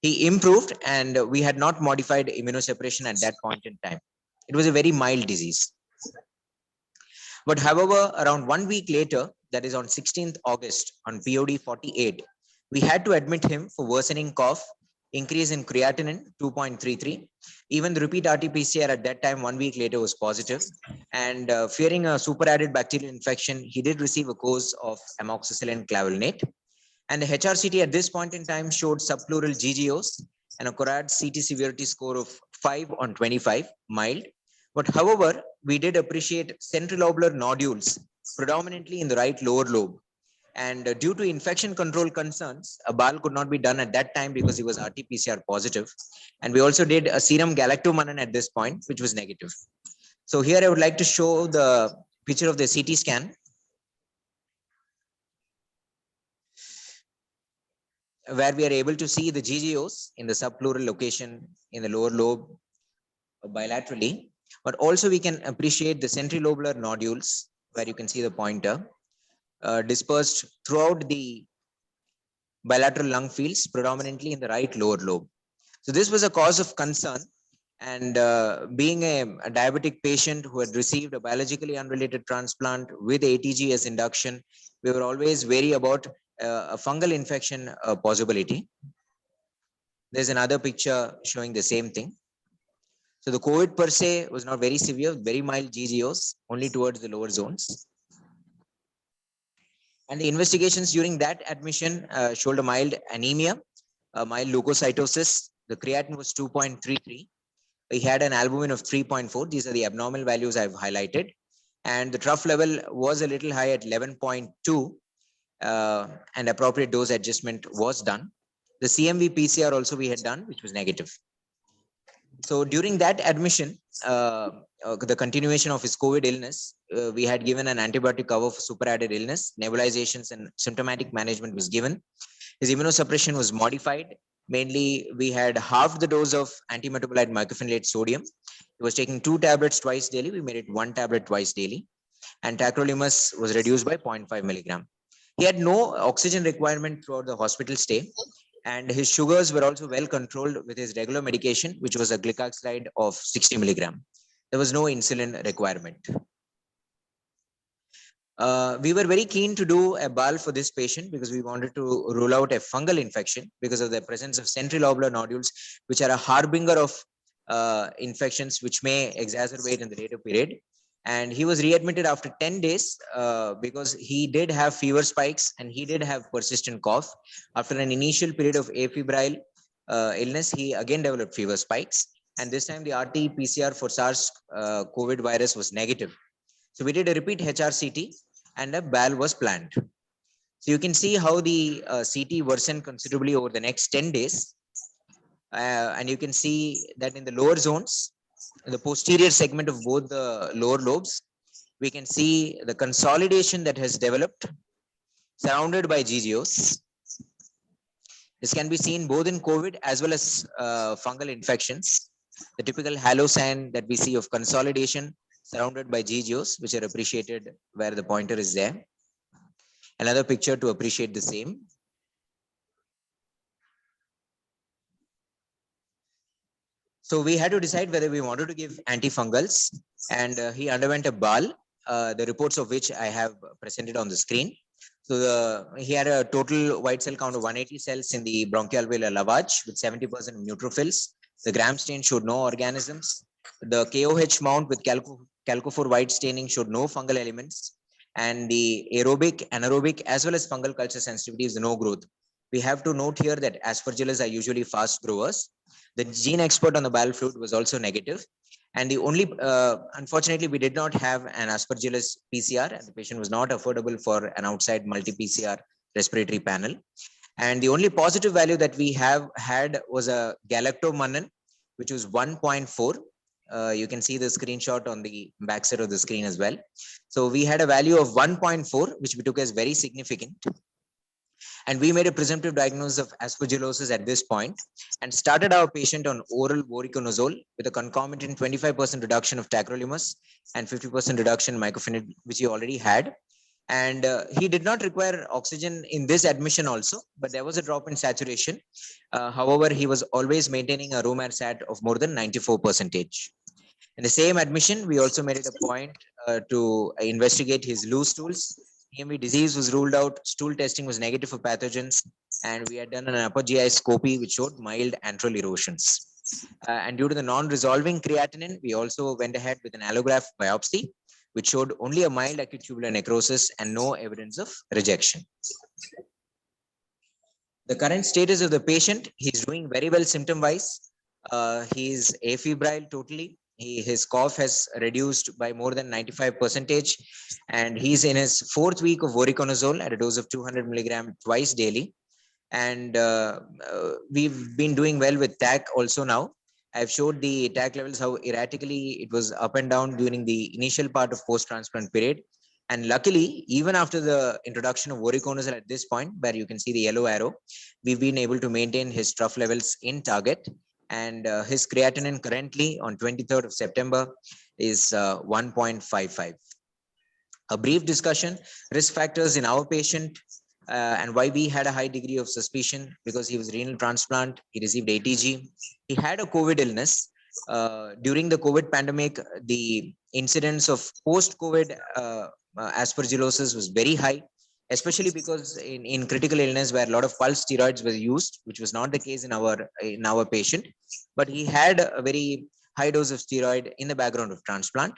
He improved, and we had not modified immunosuppression at that point in time. It was a very mild disease. But however, around 1 week later, that is on 16th August, on POD 48, we had to admit him for worsening cough, increase in creatinine 2.33. Even the repeat RT-PCR at that time, 1 week later, was positive. And fearing a superadded bacterial infection, he did receive a course of amoxicillin clavulinate. And the HRCT at this point in time showed subpleural GGOs and a Corad CT severity score of 5 on 25, mild. But however, we did appreciate centrilobular nodules, predominantly in the right lower lobe. And due to infection control concerns, a BAL could not be done at that time because he was RT-PCR positive. And we also did a serum galactomannan at this point, which was negative. So here I would like to show the picture of the CT scan, where we are able to see the GGOs in the subpleural location in the lower lobe bilaterally, but also we can appreciate the centrilobular nodules, where you can see the pointer dispersed throughout the bilateral lung fields, predominantly in the right lower lobe. So this was a cause of concern. And being a diabetic patient who had received a biologically unrelated transplant with ATG as induction, we were always wary about a fungal infection possibility. There's another picture showing the same thing. So the COVID per se was not very severe, very mild GGOs, only towards the lower zones. And the investigations during that admission showed a mild anemia, a mild leukocytosis. The creatinine was 2.33. We had an albumin of 3.4. These are the abnormal values I've highlighted. And the trough level was a little high at 11.2, and appropriate dose adjustment was done. The CMV PCR also we had done, which was negative. So during that admission, the continuation of his COVID illness, we had given an antibiotic cover for superadded illness, nebulizations and symptomatic management was given. His immunosuppression was modified. Mainly, we had halved the dose of antimetabolite mycophenolate sodium. He was taking 2 tablets twice daily. We made it 1 tablet twice daily. And tacrolimus was reduced by 0.5 milligram. He had no oxygen requirement throughout the hospital stay. And his sugars were also well controlled with his regular medication, which was a glycoside of 60 milligram. There was no insulin requirement. We were very keen to do a BAL for this patient because we wanted to rule out a fungal infection because of the presence of central lobular nodules, which are a harbinger of infections which may exacerbate in the later period. And he was readmitted after 10 days because he did have fever spikes and he did have persistent cough. After an initial period of afebrile illness, he again developed fever spikes. And this time the RT-PCR for SARS COVID virus was negative. So we did a repeat HRCT and a BAL was planned. So you can see how the CT worsened considerably over the next 10 days. And you can see that in the lower zones, in the posterior segment of both the lower lobes, we can see the consolidation that has developed surrounded by GGOs. This can be seen both in COVID as well as fungal infections. The typical halo sign that we see of consolidation surrounded by GGOs, which are appreciated where the pointer is there. Another picture to appreciate the same. So we had to decide whether we wanted to give antifungals, and he underwent a BAL, the reports of which I have presented on the screen. So he had a total white cell count of 180 cells in the bronchoalveolar lavage with 70% neutrophils. The gram stain showed no organisms. The KOH mount with chalcophore white staining showed no fungal elements. And the aerobic, anaerobic, as well as fungal culture sensitivity is no growth. We have to note here that Aspergillus are usually fast growers. The gene expert on the bile fluid was also negative. And the only, unfortunately, we did not have an Aspergillus PCR, and the patient was not affordable for an outside multi-PCR respiratory panel. And the only positive value that we have had was a galactomannan, which was 1.4. You can see the screenshot on the back side of the screen as well. So we had a value of 1.4, which we took as very significant. And we made a presumptive diagnosis of aspergillosis at this point and started our patient on oral voriconazole with a concomitant 25% reduction of tacrolimus and 50% reduction in mycophenolate, which he already had. And he did not require oxygen in this admission also, but there was a drop in saturation. However, he was always maintaining a room air sat of more than 94%. In the same admission, we also made it a point to investigate his loose stools. EMV disease was ruled out, stool testing was negative for pathogens, and we had done an upper GI scopy which showed mild antral erosions. And due to the non-resolving creatinine, we also went ahead with an allograft biopsy, which showed only a mild acute tubular necrosis and no evidence of rejection. The current status of the patient, he's doing very well symptom-wise. He's afebrile totally. His cough has reduced by more than 95%, and he's in his 4th week of voriconazole at a dose of 200 milligram twice daily. And we've been doing well with TAC also now. I've showed the TAC levels, how erratically it was up and down during the initial part of post-transplant period. And luckily, even after the introduction of voriconazole at this point, where you can see the yellow arrow, we've been able to maintain his trough levels in target. And his creatinine currently on 23rd of September is 1.55. A brief discussion, risk factors in our patient. And why we had a high degree of suspicion, because he was renal transplant, he received ATG, he had a COVID illness. During the COVID pandemic, the incidence of post-COVID aspergillosis was very high, especially because in critical illness where a lot of pulse steroids were used, which was not the case in our patient, but he had a very high dose of steroid in the background of transplant.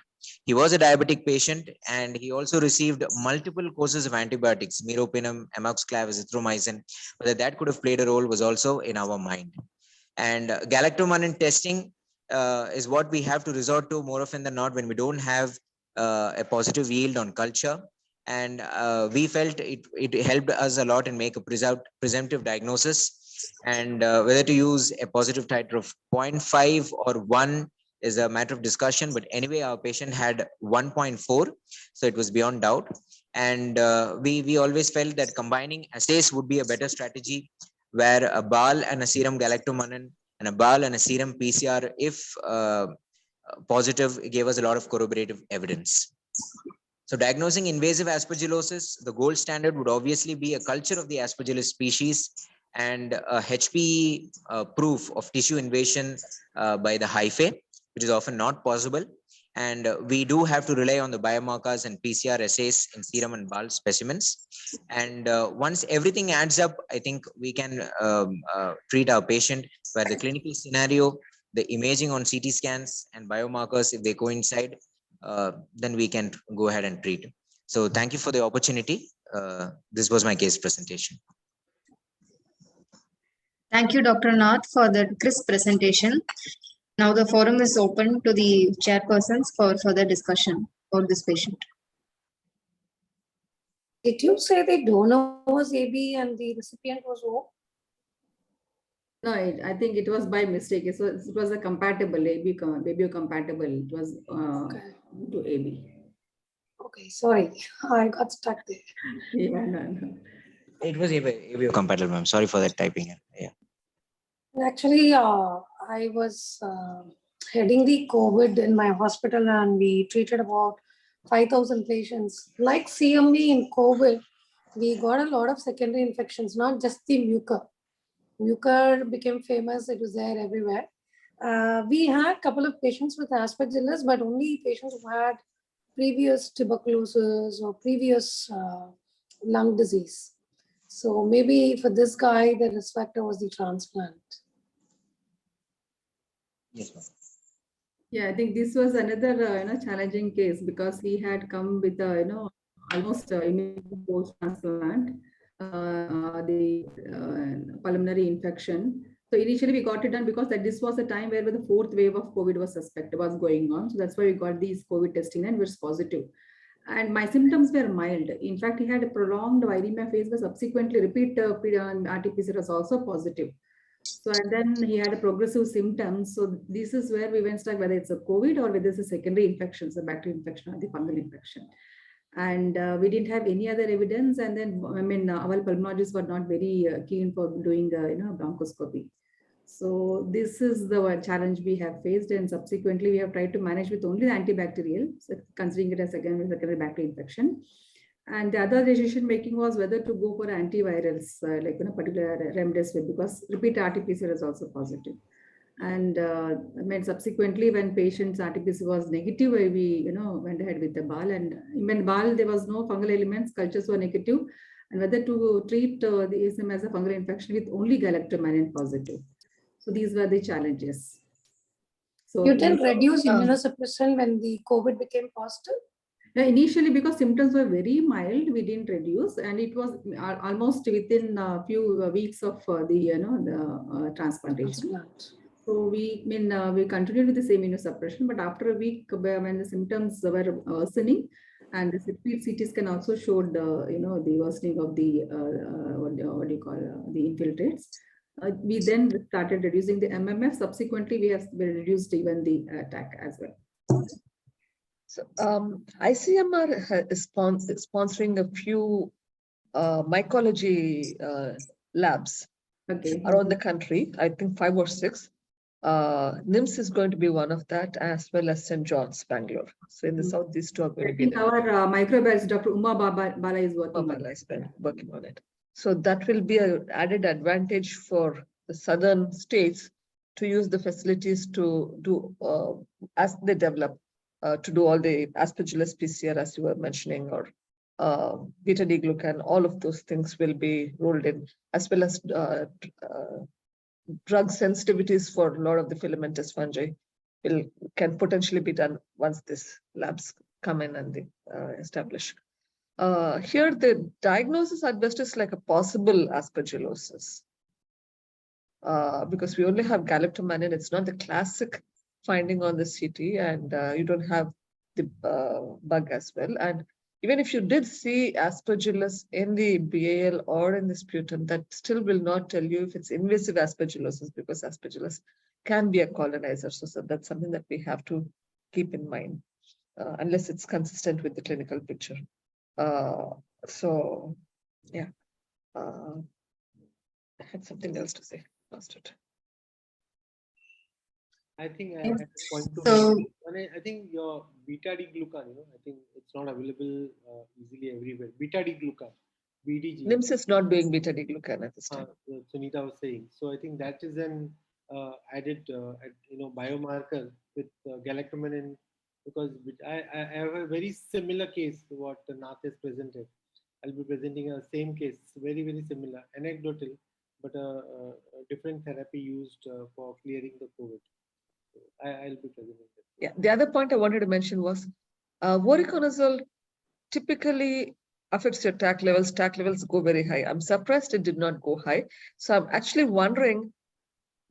He was a diabetic patient, and he also received multiple courses of antibiotics, meropenem, amoxiclav, azithromycin. Whether that could have played a role was also in our mind. And galactomannan testing is what we have to resort to more often than not when we don't have a positive yield on culture. And we felt it helped us a lot in make a presumptive diagnosis. And whether to use a positive titer of 0.5 or 1 is a matter of discussion, but anyway, our patient had 1.4, so it was beyond doubt. And we always felt that combining assays would be a better strategy, where a BAL and a serum galactomannan and a BAL and a serum PCR, if positive, gave us a lot of corroborative evidence. So diagnosing invasive aspergillosis, the gold standard would obviously be a culture of the Aspergillus species and a HPE proof of tissue invasion by the hyphae, which is often not possible. And we do have to rely on the biomarkers and PCR assays in serum and BAL specimens. And once everything adds up, I think we can treat our patient where the clinical scenario, the imaging on CT scans and biomarkers, if they coincide, then we can go ahead and treat. So thank you for the opportunity. This was my case presentation. Thank you, Dr. Nath, for the crisp presentation. Now the forum is open to the chairpersons for further discussion about this patient. Did you say the donor was AB and the recipient was O? No, I think it was by mistake. It was a compatible AB compatible. It was to AB. Okay, sorry, I got stuck there. Yeah, no. It was AB compatible, ma'am. Sorry for that typing. Yeah. Actually, I was heading the COVID in my hospital, and we treated about 5,000 patients. Like CMV in COVID, we got a lot of secondary infections, not just the mucor. Mucor became famous, it was there everywhere. We had a couple of patients with Aspergillus, but only patients who had previous tuberculosis or previous lung disease. So maybe for this guy, the risk factor was the transplant. Yes, ma'am. Yeah, I think this was another challenging case because he had come with almost immediate post-transplant, the pulmonary infection. So initially we got it done because this was a time where the fourth wave of COVID was going on. So that's why we got these COVID testing and was positive. And my symptoms were mild. In fact, he had a prolonged viremia phase, but subsequently repeat RT-PCR was also positive. So, and then he had a progressive symptoms. So this is where we went stuck, whether it's a COVID or whether it's a secondary infection, so bacterial infection or the fungal infection. And we didn't have any other evidence. And then, our pulmonologists were not very keen for doing, bronchoscopy. So this is the challenge we have faced. And subsequently, we have tried to manage with only the antibacterial, so considering it as secondary bacterial infection. And the other decision making was whether to go for antivirals, particular remdesivir, because repeat RT-PCR is also positive. And subsequently, when patients' RT-PCR was negative, we went ahead with the BAL. And in BAL, there was no fungal elements, cultures were negative, and whether to treat the ASM as a fungal infection with only galactomannan positive. So these were the challenges. So you didn't reduce immunosuppression when the COVID became positive? Now, initially, because symptoms were very mild, we didn't reduce, and it was almost within a few weeks of the transplantation. So we continued with the same immunosuppression, but after a week, when the symptoms were worsening, and the CT scan also showed the worsening of the the infiltrates. We then started reducing the MMF. Subsequently, we reduced even the attack as well. So ICMR is sponsoring a few mycology labs around the country. I think 5 or 6. NIMS is going to be one of that, as well as St. John's, Bangalore. So in the south, these two are going to be. Our microbiologist, Dr. Uma Bala is working on it. Working on it. So that will be an added advantage for the southern states to use the facilities to do, as they develop, to do all the Aspergillus PCR, as you were mentioning, or beta-D-glucan, all of those things will be rolled in, as well as drug sensitivities for a lot of the filamentous fungi can potentially be done once these labs come in and they establish. Here, the diagnosis at best is like a possible aspergillosis, because we only have galactomannan. It's not the classic finding on the CT, and you don't have the bug as well. And even if you did see aspergillus in the BAL or in the sputum, that still will not tell you if it's invasive aspergillosis, because aspergillus can be a colonizer. So that's something that we have to keep in mind, unless it's consistent with the clinical picture. So yeah, I had something else to say, lost it. I think I had a point to So- make. And I think your beta-D-glucan, I think it's not available easily everywhere. Beta-D-glucan, BDG. NIMS is not doing beta-D-glucan at this time. Sunita was saying. So I think that is an added, biomarker with galactomannan, because I have a very similar case to what Nath has presented. I'll be presenting a same case, very, very similar, anecdotal, but a different therapy used for clearing the COVID. I'll be presenting that. Yeah, the other point I wanted to mention was voriconazole typically affects your TAC levels. TAC levels go very high. I'm surprised it did not go high. So I'm actually wondering,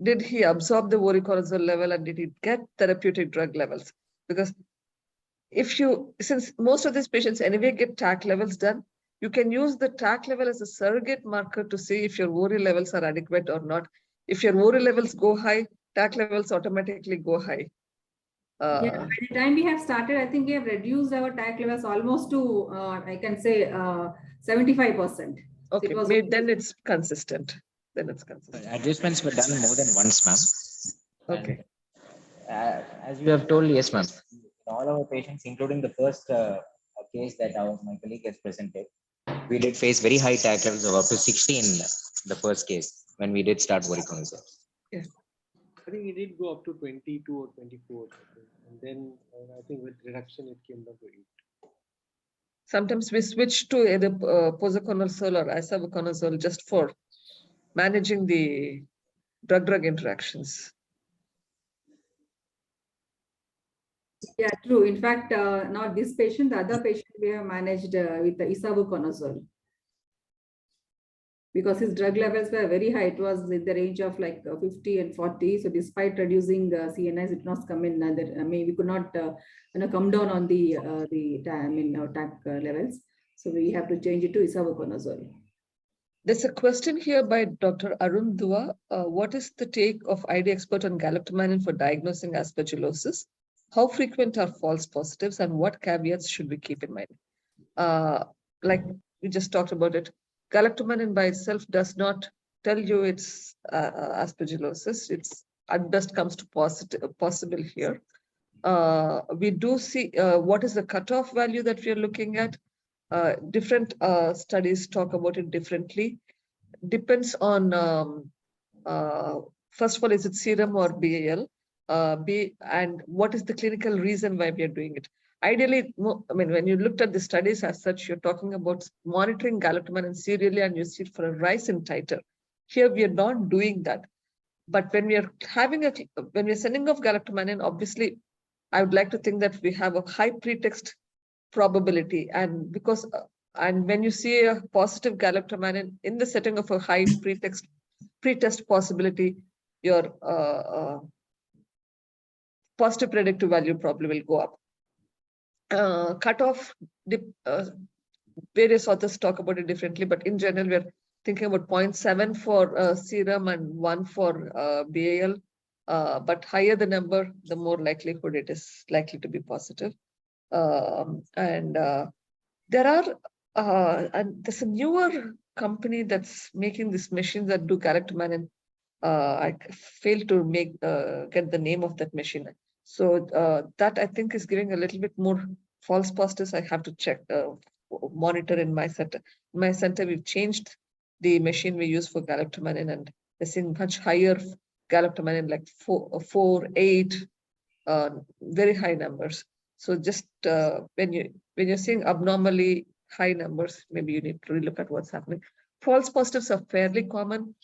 did he absorb the voriconazole level and did he get therapeutic drug levels? Because since most of these patients anyway get TAC levels done, you can use the TAC level as a surrogate marker to see if your VORI levels are adequate or not. If your VORI levels go high, TAC levels automatically go high. Yeah, by the time we have started, I think we have reduced our TAC levels almost to, I can say, 75%. Okay, So then it's consistent. Then it's consistent. Adjustments were done more than once, ma'am. Okay. And, as you have told, yes, ma'am. All our patients, including the first case that my colleague has presented, we did face very high TAC levels of up to 60 in the first case when we did start voriconazole. Yeah. I think it did go up to 22 or 24, I think. And then I think with reduction, it came down to 8. Sometimes we switch to either posaconazole or isavuconazole just for managing the drug-drug interactions. yeah, true. In fact, not this patient, the other patient we have managed with the isavuconazole, because his drug levels were very high. It was in the range of like 50 and 40. So despite reducing CNIs, it not come in. We could not come down on the TAC levels. So we have to change it to isavuconazole. There's a question here by Dr. Arun Dua. What is the take of ID expert on galactomannan for diagnosing aspergillosis? How frequent are false positives and what caveats should we keep in mind? Like we just talked about it, galactomannan by itself does not tell you it's aspergillosis. It's at best comes to possible here. We do see what is the cutoff value that we are looking at. Different studies talk about it differently. Depends on, first of all, is it serum or BAL? And what is the clinical reason why we are doing it? Ideally, when you looked at the studies as such, you're talking about monitoring galactomannan serially and you see it for a rise in titer. Here, we are not doing that. But when we are when we're sending off galactomannan, obviously, I would like to think that we have a high pretext probability, and because and when you see a positive galactomannan in the setting of a high pretest possibility, your positive predictive value probably will go up. Cutoff, various authors talk about it differently, but in general, we're thinking about 0.7 for serum and 1 for BAL. But higher the number, the more likelihood it is likely to be positive. And there's a newer company that's making this machine that do galactomannan. I failed to get the name of that machine. So that I think is giving a little bit more false positives. I have to check, monitor in my center. In my center, we've changed the machine we use for galactomannan, and they're seeing much higher galactomannan, like 4, 8, very high numbers. So just when you're seeing abnormally high numbers, maybe you need to relook at what's happening. False positives are fairly common.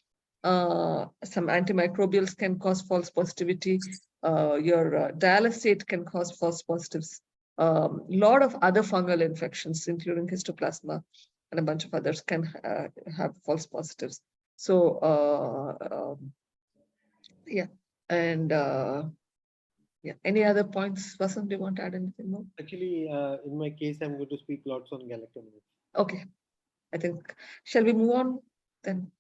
Some antimicrobials can cause false positivity. Your dialysate can cause false positives. Lot of other fungal infections, including histoplasma and a bunch of others, can have false positives. So yeah, and yeah, any other points? Vasanth, do you want to add anything more? Actually, in my case, I'm going to speak lots on galactomannan. Okay, I think, shall we move on then?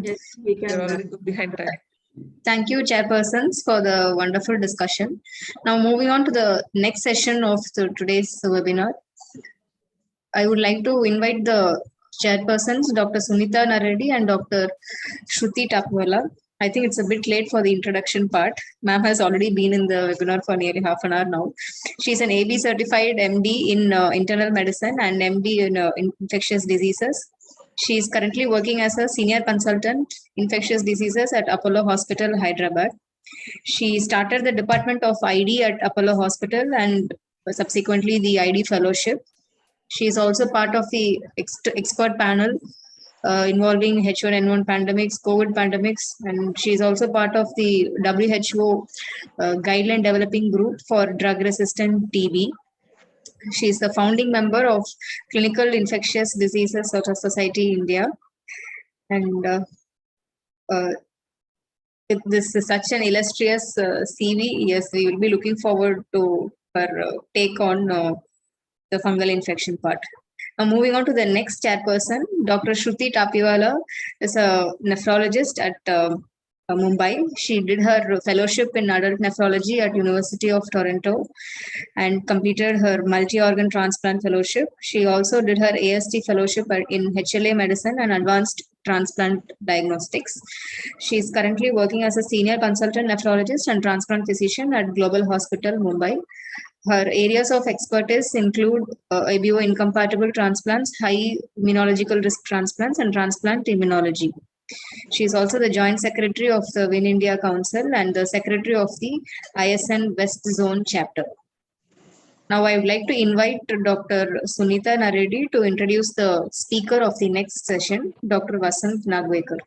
Yes, we We're can. already behind time. Thank you, chairpersons, for the wonderful discussion. Now, moving on to the next session of today's webinar, I would like to invite the chairpersons, Dr. Sunita Naredi and Dr. Shruti Tapawala. I think it's a bit late for the introduction part. Ma'am has already been in the webinar for nearly half an hour now. She's an AB certified MD in internal medicine and MD in infectious diseases. She is currently working as a senior consultant infectious diseases at Apollo Hospital, Hyderabad. She started the department of ID at Apollo Hospital and subsequently the ID fellowship. She is also part of the expert panel involving H1N1 pandemics, COVID pandemics, and she is also part of the WHO guideline developing group for drug-resistant TB. She is the founding member of Clinical Infectious Diseases Society India, and this is such an illustrious CV. Yes, we will be looking forward to her take on the fungal infection part. Now, moving on to the next chairperson, Dr. Shruti Tapiwala is a nephrologist at Mumbai. She did her fellowship in adult nephrology at University of Toronto and completed her multi-organ transplant fellowship. She also did her AST fellowship in HLA medicine and advanced transplant diagnostics. She is currently working as a senior consultant nephrologist and transplant physician at Global Hospital, Mumbai. Her areas of expertise include ABO incompatible transplants, high immunological risk transplants, and transplant immunology. She is also the Joint Secretary of the Win India Council and the Secretary of the ISN West Zone Chapter. Now, I would like to invite Dr. Sunita Naredi to introduce the speaker of the next session, Dr. Vasanth Nagwakar.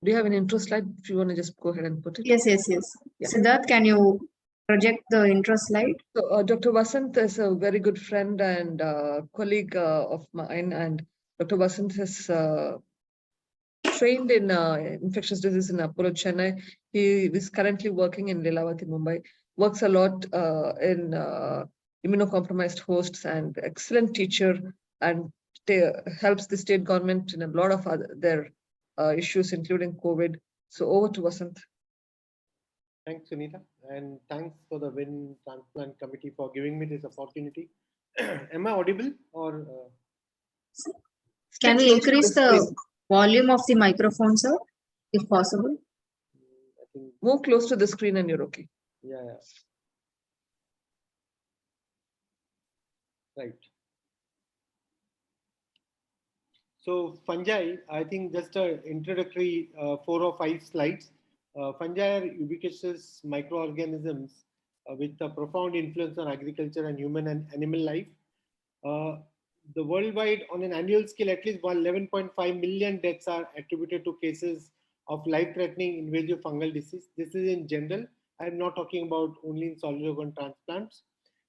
Do you have an intro slide? If you want to just go ahead and put it. Yes. Yeah. Siddharth, can you project the intro slide? So, Dr. Vasanth is a very good friend and colleague of mine, and Dr. Vasanth has trained in infectious disease in Apollo, Chennai. He is currently working in Lilavati, Mumbai. Works a lot in immunocompromised hosts, and excellent teacher, and helps the state government in a lot of their issues, including COVID. So over to Vasanth. Thanks, Sunita, and thanks for the Win Transplant Committee for giving me this opportunity. Am I audible or? Can we increase the volume of the microphone, sir, if possible? I think more close to the screen and you're okay. Yeah. Right. So fungi, I think just an introductory 4 or 5 slides. Fungi are ubiquitous microorganisms with a profound influence on agriculture and human and animal life. The worldwide, on an annual scale, at least 11.5 million deaths are attributed to cases of life-threatening invasive fungal disease. This is in general. I'm not talking about only in solid organ transplants.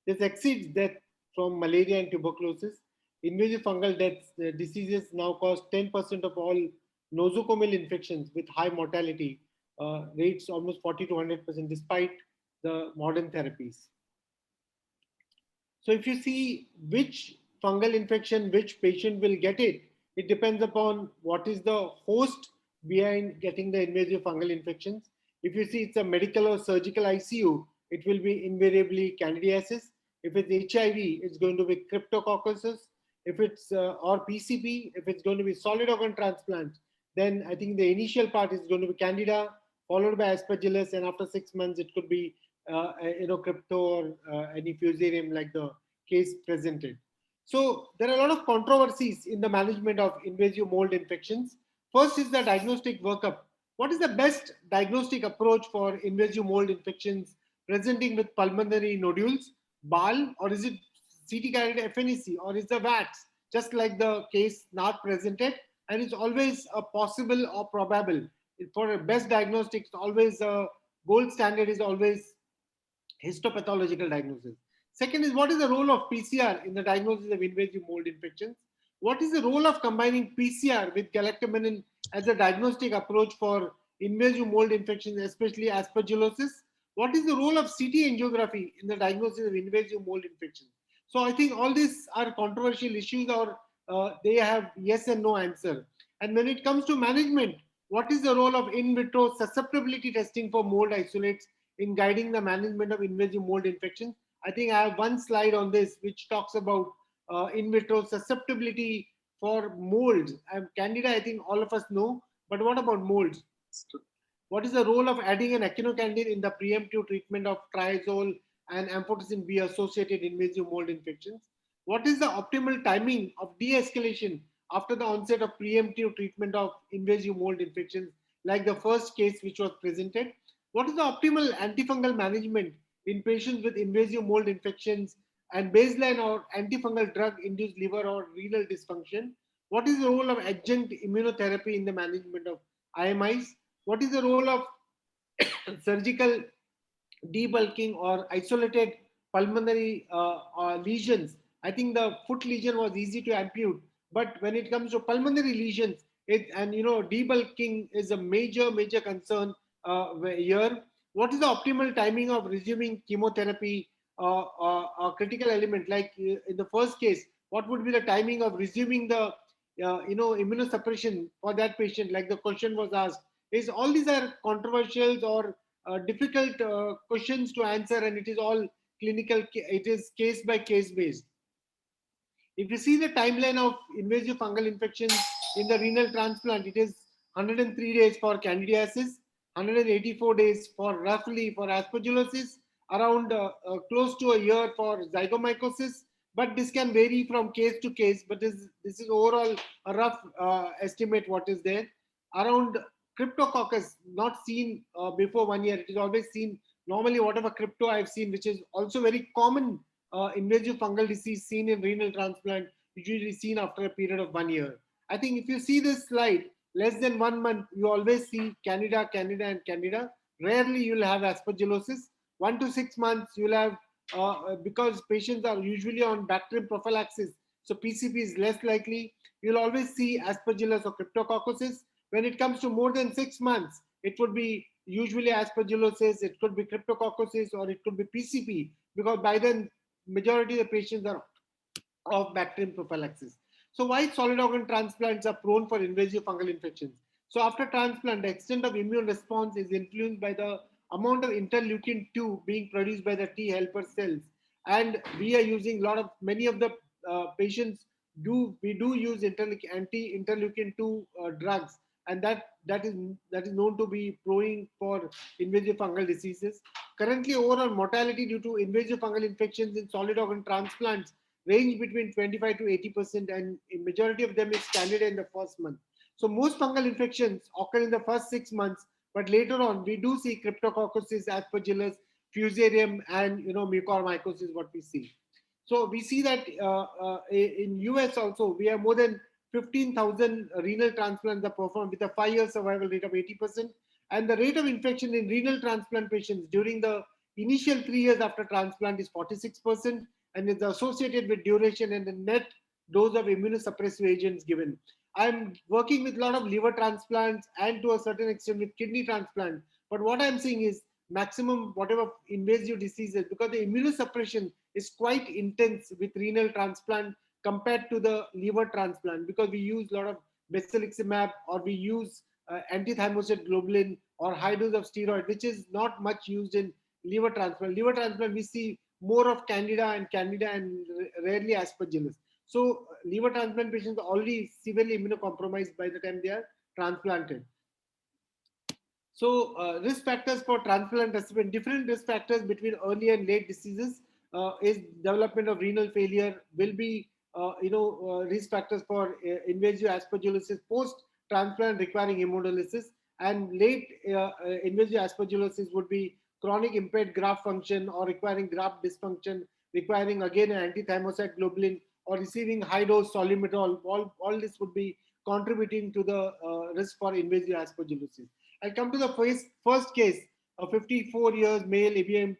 This exceeds death from malaria and tuberculosis. Invasive fungal deaths, diseases now cause 10% of all nosocomial infections with high mortality rates, almost 40 to 100%, despite the modern therapies. So if you see which fungal infection, which patient will get it, it depends upon what is the host behind getting the invasive fungal infections. If you see it's a medical or surgical ICU, it will be invariably candidiasis. If it's HIV, it's going to be cryptococcuses. If it's or PCP, if it's going to be solid organ transplant, then I think the initial part is going to be candida, followed by Aspergillus, and after 6 months it could be crypto or any fusarium like the case presented. So there are a lot of controversies in the management of invasive mold infections. First is the diagnostic workup. What is the best diagnostic approach for invasive mold infections presenting with pulmonary nodules, BAL, or is it CT carried FNEC, or is the VATS, just like the case not presented? And it's always a possible or probable. For a best diagnostics, always a gold standard is always histopathological diagnosis. Second is, what is the role of PCR in the diagnosis of invasive mold infections? What is the role of combining PCR with galactomannan as a diagnostic approach for invasive mold infections, especially aspergillosis? What is the role of CT angiography in the diagnosis of invasive mold infections? So I think all these are controversial issues, or they have yes and no answer. And when it comes to management, what is the role of in vitro susceptibility testing for mold isolates in guiding the management of invasive mold infections? I think I have one slide on this which talks about in vitro susceptibility for molds. Candida, I think all of us know, but what about molds? What is the role of adding an echinocandin in the preemptive treatment of triazole and amphotericin B associated invasive mold infections? What is the optimal timing of de-escalation after the onset of preemptive treatment of invasive mold infections, like the first case which was presented? What is the optimal antifungal management in patients with invasive mold infections and baseline or antifungal drug-induced liver or renal dysfunction? What is the role of adjunct immunotherapy in the management of IMIs? What is the role of surgical debulking or isolated pulmonary lesions? I think the foot lesion was easy to ampute, but when it comes to pulmonary lesions, debulking is a major concern here. What is the optimal timing of resuming chemotherapy? A critical element, like in the first case, what would be the timing of resuming the immunosuppression for that patient? Like the question was asked, is all these are controversial or difficult questions to answer, and it is all clinical. It is case by case based. If you see the timeline of invasive fungal infections in the renal transplant, it is 103 days for candidiasis, 184 days for roughly for aspergillosis, around close to a year for zygomycosis. But this can vary from case to case. But this is overall a rough estimate what is there. Around Cryptococcus, not seen before 1 year. It is always seen normally whatever crypto I've seen, which is also very common invasive fungal disease seen in renal transplant, usually seen after a period of 1 year. I think if you see this slide, less than 1 month, you always see Candida, and Candida. Rarely you'll have aspergillosis. 1 to 6 months you'll have, because patients are usually on bacterium prophylaxis, so PCP is less likely. You'll always see aspergillus or cryptococcosis. When it comes to more than 6 months, it would be usually aspergillosis, it could be cryptococcosis, or it could be PCP, because by then majority of the patients are of bacterium prophylaxis. So why solid organ transplants are prone for invasive fungal infections? So after transplant, the extent of immune response is influenced by the amount of interleukin-2 being produced by the T helper cells. And we are using many of the patients do use anti-interleukin-2 drugs, and that is known to be prone for invasive fungal diseases. Currently, overall mortality due to invasive fungal infections in solid organ transplants range between 25 to 80%, and a majority of them is Candida in the first month. So most fungal infections occur in the first 6 months, but later on we do see cryptococcosis, aspergillus, fusarium, and mucormycosis, what we see. So we see that in US also, we have more than 15,000 renal transplants are performed with a 5-year survival rate of 80%. And the rate of infection in renal transplant patients during the initial 3 years after transplant is 46%, and is associated with duration and the net dose of immunosuppressive agents given. I'm working with a lot of liver transplants and to a certain extent with kidney transplant. But what I'm seeing is maximum whatever invasive diseases, because the immunosuppression is quite intense with renal transplant compared to the liver transplant, because we use a lot of basiliximab, or we use antithymocyte globulin or high dose of steroid, which is not much used in liver transplant. Liver transplant, we see more of Candida and rarely Aspergillus. So liver transplant patients are already severely immunocompromised by the time they are transplanted. So risk factors for transplant recipient, different risk factors between early and late diseases. is development of renal failure, will be risk factors for invasive aspergillosis post transplant requiring hemodialysis, and late invasive aspergillosis would be chronic impaired graft function or requiring graft dysfunction, requiring again an anti-thymocyte globulin or receiving high dose solriamfetol. All this would be contributing to the risk for invasive aspergillosis. I'll come to the first case, a 54 years male ABM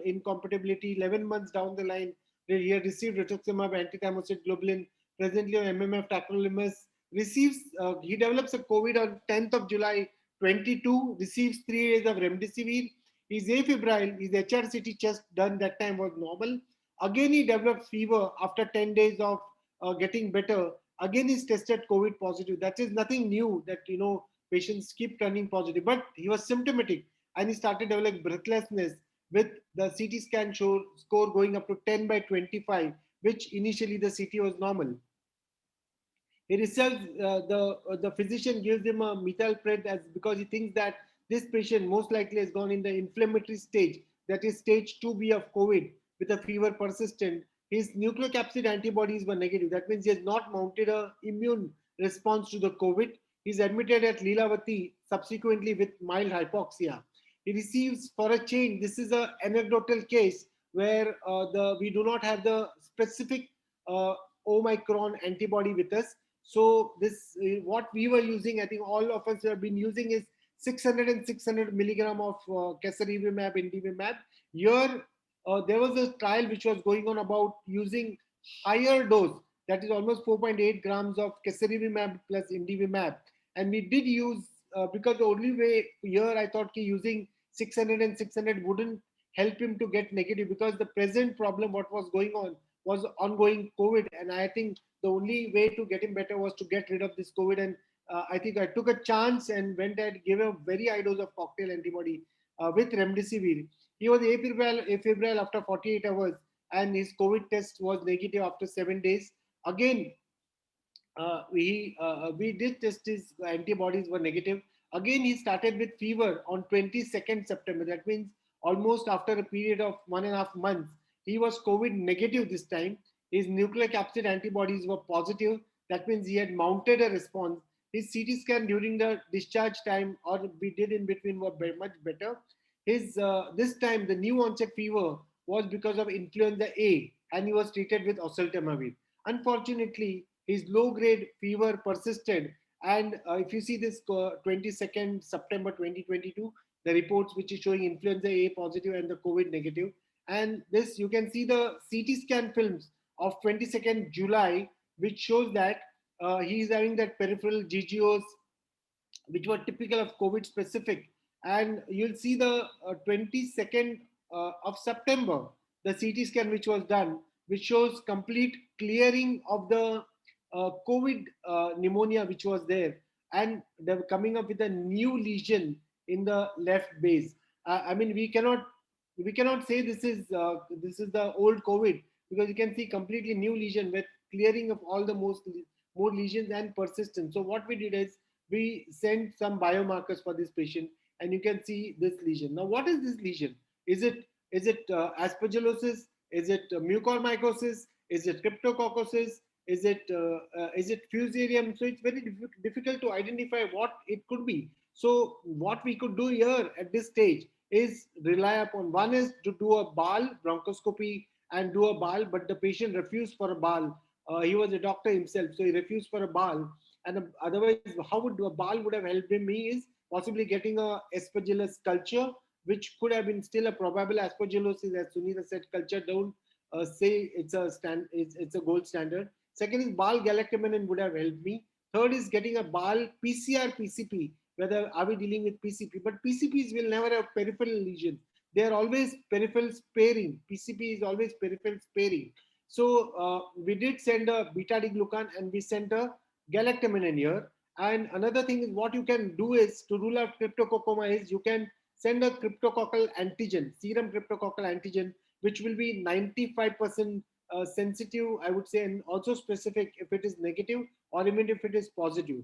incompatibility, 11 months down the line, he had received rituximab, anti-thymocyte globulin, presently on MMF tacrolimus, he develops a COVID on 10th of July 22, receives 3 days of remdesivir. He's afebrile, his HRCT chest done that time was normal. Again, he developed fever after 10 days of getting better. Again, he's tested COVID positive. That is nothing new that, patients keep turning positive, but he was symptomatic and he started developing breathlessness with the CT scan score going up to 10 by 25, which initially the CT was normal. He receives, the physician gives him a methylpred as because he thinks that this patient most likely has gone in the inflammatory stage, that is stage 2B of COVID with a fever persistent. His nucleocapsid antibodies were negative. That means he has not mounted a immune response to the COVID. He's admitted at Lilavati subsequently with mild hypoxia. He receives, for a change, this is an anecdotal case where we do not have the specific Omicron antibody with us. So this, what we were using, I think all of us have been using, is 600 and 600 milligram of casirivimab, indivimab. Here, there was a trial which was going on about using higher dose, that is almost 4.8 grams of casirivimab plus indivimab. And we did use, because the only way here I thought using 600 and 600 wouldn't help him to get negative, because the present problem, what was going on, was ongoing COVID. And I think the only way to get him better was to get rid of this COVID. And I think I took a chance and went and gave a very high dose of cocktail antibody with remdesivir. He was afebrile after 48 hours, and his COVID test was negative after 7 days. Again, we did test his antibodies were negative. Again, he started with fever on 22nd September. That means almost after a period of 1.5 months, he was COVID negative this time. His nucleocapsid antibodies were positive. That means he had mounted a response. His CT scan during the discharge time, or we did in between, were much better. His this time the new onset fever was because of influenza A, and he was treated with oseltamivir. Unfortunately, his low-grade fever persisted, and if you see this 22nd September 2022, the reports which is showing influenza A positive and the COVID negative, and this you can see the CT scan films of 22nd July, which shows that he is having that peripheral GGOs, which were typical of COVID specific. And you'll see the 22nd of September, the CT scan which was done, which shows complete clearing of the COVID pneumonia which was there, and they were coming up with a new lesion in the left base. I mean, we cannot say this is the old COVID, because you can see completely new lesion with clearing of all the more lesions and persistence. So what we did is we sent some biomarkers for this patient, and you can see this lesion. Now, what is this lesion? Is it aspergillosis? Is it mucormycosis? Is it cryptococcosis? Is it fusarium? So it's very difficult to identify what it could be. So what we could do here at this stage is rely upon, one is to do a BAL bronchoscopy and do a BAL, but the patient refused for a BAL. He was a doctor himself, so he refused for a BAL. And otherwise, how would a BAL would have helped me is possibly getting a Aspergillus culture, which could have been still a probable Aspergillosis, as Sunita said. Culture don't say it's a gold standard. Second is BAL galactomannan would have helped me. Third is getting a BAL PCR PCP. Whether are we dealing with PCP? But PCPs will never have peripheral lesions. They are always peripheral sparing. PCP is always peripheral sparing. So we did send a beta-D-glucan and we sent a galactomannan here. And another thing is, what you can do is to rule out cryptococoma is you can send a cryptococcal antigen, serum cryptococcal antigen, which will be 95% sensitive, I would say, and also specific if it is negative or even if it is positive.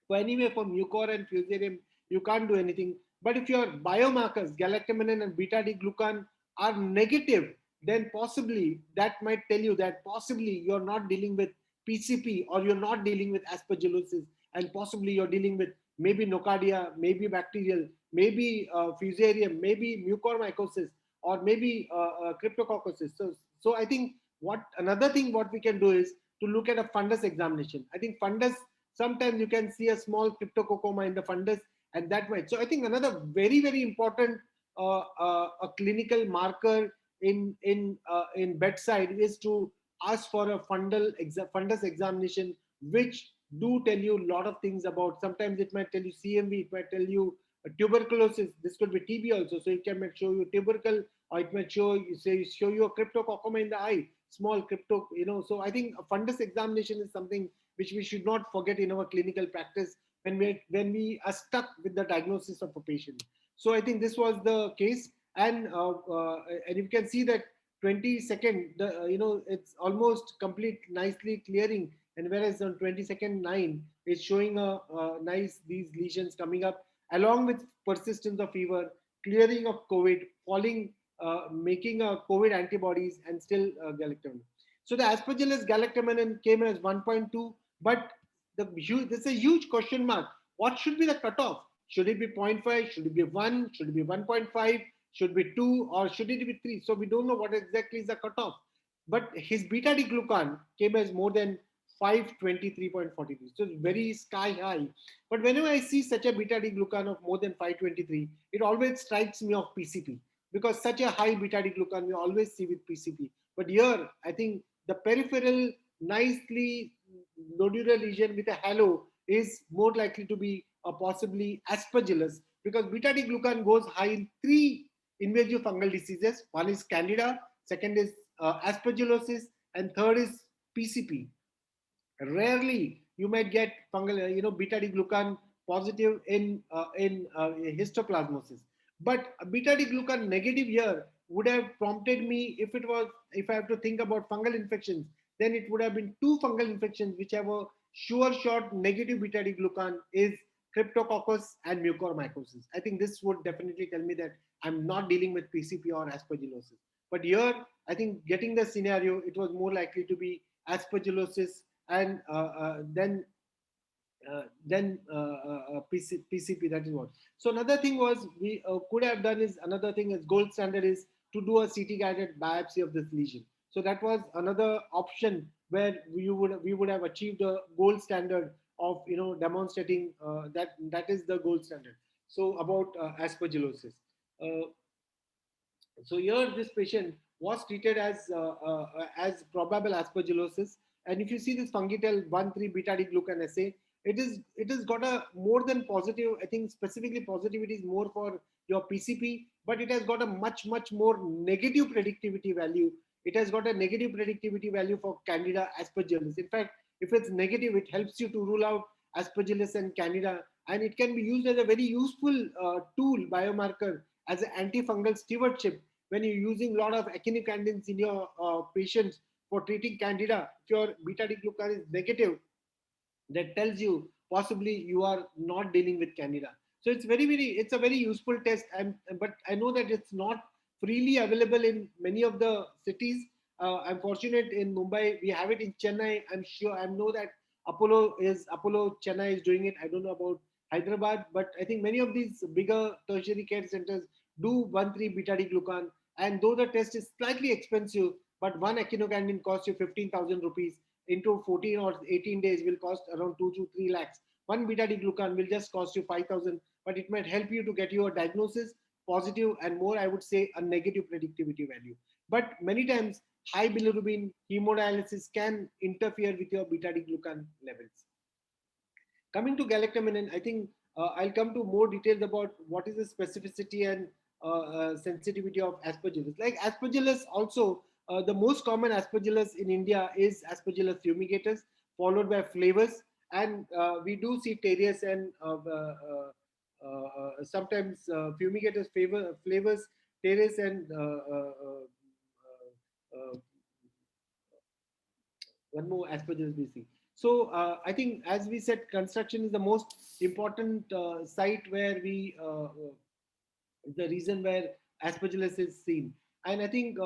So anyway, for mucor and fusarium, you can't do anything. But if your biomarkers, galactomannan and beta-D-glucan, are negative, then possibly that might tell you that possibly you're not dealing with PCP, or you're not dealing with aspergillosis, and possibly you're dealing with maybe nocardia, maybe bacterial, maybe fusarium, maybe mucormycosis, or maybe cryptococcosis. So I think another thing what we can do is to look at a fundus examination. I think fundus, sometimes you can see a small cryptococoma in the fundus, and that might. So I think another very, very important a clinical marker in bedside is to ask for a fundus examination, which do tell you a lot of things about. Sometimes it might tell you CMV, it might tell you tuberculosis. This could be TB also. So it can show you tubercle, or it might show you a cryptococoma in the eye, small crypto. So I think a fundus examination is something which we should not forget in our clinical practice when we are stuck with the diagnosis of a patient. So I think this was the case, and you can see that 22nd, it's almost complete, nicely clearing, and whereas on 22nd 9 is showing a nice these lesions coming up along with persistence of fever, clearing of COVID, falling, making COVID antibodies, and still galactomannan. So the Aspergillus galactomannan came as 1.2, but there's a huge question mark. What should be the cutoff? Should it be 0.5? Should it be 1? Should it be 1.5? Should it be 2? Or should it be 3? So we don't know what exactly is the cutoff. But his beta D glucan came as more than 523.43. So it's very sky high. But whenever I see such a beta D glucan of more than 523, it always strikes me of PCP, because such a high beta D glucan we always see with PCP. But here, I think the peripheral, nicely nodular lesion with a halo is more likely to be possibly Aspergillus, because beta D glucan goes high in 3 invasive fungal diseases. One is Candida, second is Aspergillosis, and third is PCP. Rarely you might get fungal, beta D glucan positive in histoplasmosis. But beta D glucan negative here would have prompted me, if I have to think about fungal infections, then it would have been 2 fungal infections which have a sure shot negative beta D glucan is Cryptococcus and mucormycosis. I think this would definitely tell me that I'm not dealing with PCP or Aspergillosis. But here, I think getting the scenario, it was more likely to be Aspergillosis, and then PCP. That is what. So another thing was we could have done is another thing is gold standard is to do a CT guided biopsy of this lesion. So that was another option where we would have achieved a gold standard of demonstrating that is the gold standard. So about Aspergillosis. So here this patient was treated as probable Aspergillosis, and if you see this Fungitel 1,3 beta D glucan assay, it has got a more than positive. I think specifically positivity is more for your PCP, but it has got a much more negative predictivity value. It has got a negative predictivity value for Candida Aspergillus. In fact, if it's negative, it helps you to rule out Aspergillus and Candida, and it can be used as a very useful tool, biomarker, as an antifungal stewardship when you're using a lot of echinocandins in your patients for treating Candida. If your beta D glucan is negative, that tells you possibly you are not dealing with Candida. So it's it's a very useful test. But I know that it's not freely available in many of the cities. I'm fortunate in Mumbai, we have it in Chennai. I know that Apollo Chennai is doing it. I don't know about Hyderabad, but I think many of these bigger tertiary care centers do 1,3 beta D glucan. And though the test is slightly expensive, but one echinocandin costs you 15,000 rupees into 14 or 18 days will cost around 2 to 3 lakhs. One beta D glucan will just cost you 5,000, but it might help you to get your diagnosis positive and more, I would say, a negative predictivity value. But many times high bilirubin hemodialysis can interfere with your beta D glucan levels. Coming to galactomannan, I think I'll come to more details about what is the specificity and sensitivity of Aspergillus. Like Aspergillus also, the most common Aspergillus in India is Aspergillus fumigatus, followed by flavus, and we do see Terrius and sometimes fumigatus, flavus, Terrius, and one more Aspergillus we see. So I think, as we said, construction is the most important site where the reason where Aspergillus is seen. And I think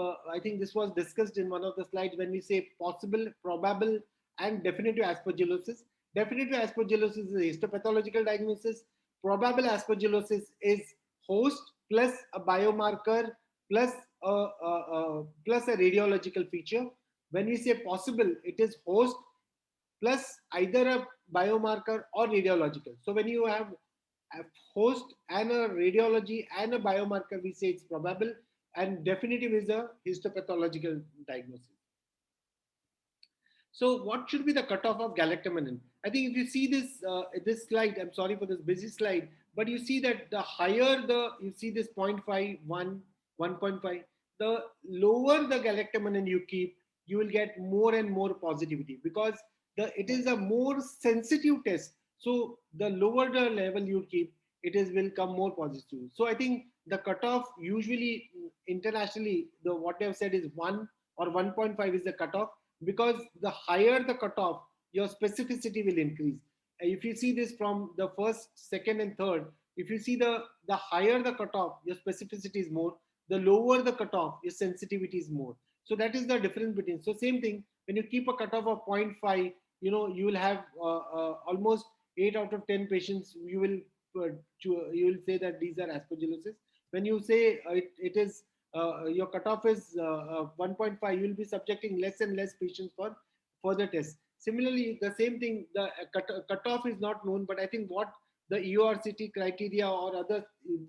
this was discussed in one of the slides when we say possible, probable, and definitive aspergillosis. Definitive aspergillosis is a histopathological diagnosis. Probable aspergillosis is host plus a biomarker plus plus a radiological feature. When we say possible, it is host plus either a biomarker or radiological. So when you have a host and a radiology and a biomarker, we say it's probable, and definitive is a histopathological diagnosis. So what should be the cutoff of galactomannan? I think if you see this slide, I'm sorry for this busy slide, but you see that the higher you see this 0.5, 1, 1.5, the lower the galactomannan you keep, you will get more and more positivity, because it is a more sensitive test. So the lower the level you keep, will come more positive. So I think the cutoff usually internationally, what they have said is 1 or 1.5 is the cutoff, because the higher the cutoff, your specificity will increase. If you see this from the first, second, and third, if you see the higher the cutoff, your specificity is more. The lower the cutoff, your sensitivity is more. So that is the difference between. So same thing, when you keep a cutoff of 0.5, you will have almost 8 out of 10 patients. You will say that these are aspergillosis. When you say it is your cutoff is 1.5, you will be subjecting less and less patients for further tests. Similarly, the same thing, the cutoff is not known, but I think what the EORCT criteria or other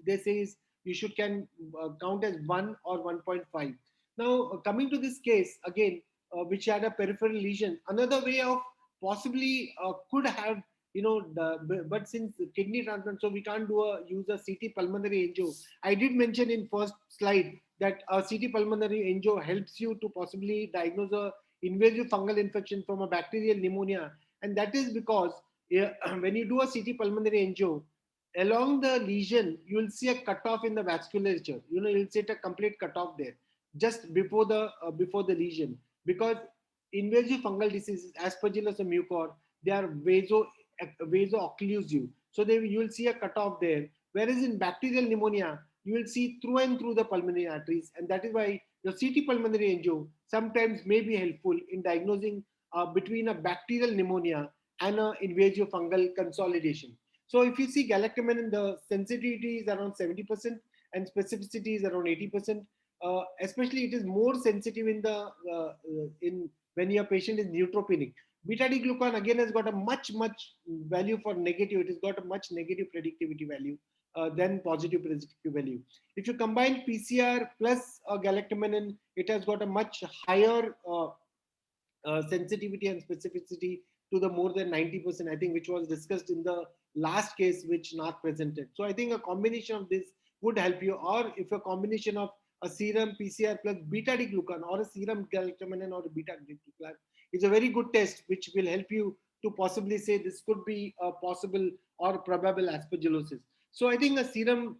they say is you can count as 1 or 1.5. Now, coming to this case again, which had a peripheral lesion, another way of possibly could have, but since kidney transplant, so we can't use a CT pulmonary angio. I did mention in first slide that a CT pulmonary angio helps you to possibly diagnose a invasive fungal infection from a bacterial pneumonia, and that is because when you do a CT pulmonary angio, along the lesion you will see a cutoff in the vasculature. You'll see a complete cutoff there just before the lesion, because invasive fungal diseases, Aspergillus or Mucor, they are vaso-occlusive. So you will see a cutoff there. Whereas in bacterial pneumonia, you will see through and through the pulmonary arteries. And that is why your CT pulmonary angio sometimes may be helpful in diagnosing between a bacterial pneumonia and an invasive fungal consolidation. So if you see galactomannan, the sensitivity is around 70% and specificity is around 80%. Especially it is more sensitive in when your patient is neutropenic. Beta-D glucan again has got a much value for negative. It has got a much negative predictivity value than positive predictive value. If you combine PCR plus galactomannan, it has got a much higher sensitivity and specificity to the more than 90%, I think, which was discussed in the last case which Nath presented. So I think a combination of this would help you, or if a combination of a serum PCR plus beta-D glucan or a serum galactomannan or a beta-D glucan is a very good test which will help you to possibly say this could be a possible or probable aspergillosis. So I think a serum,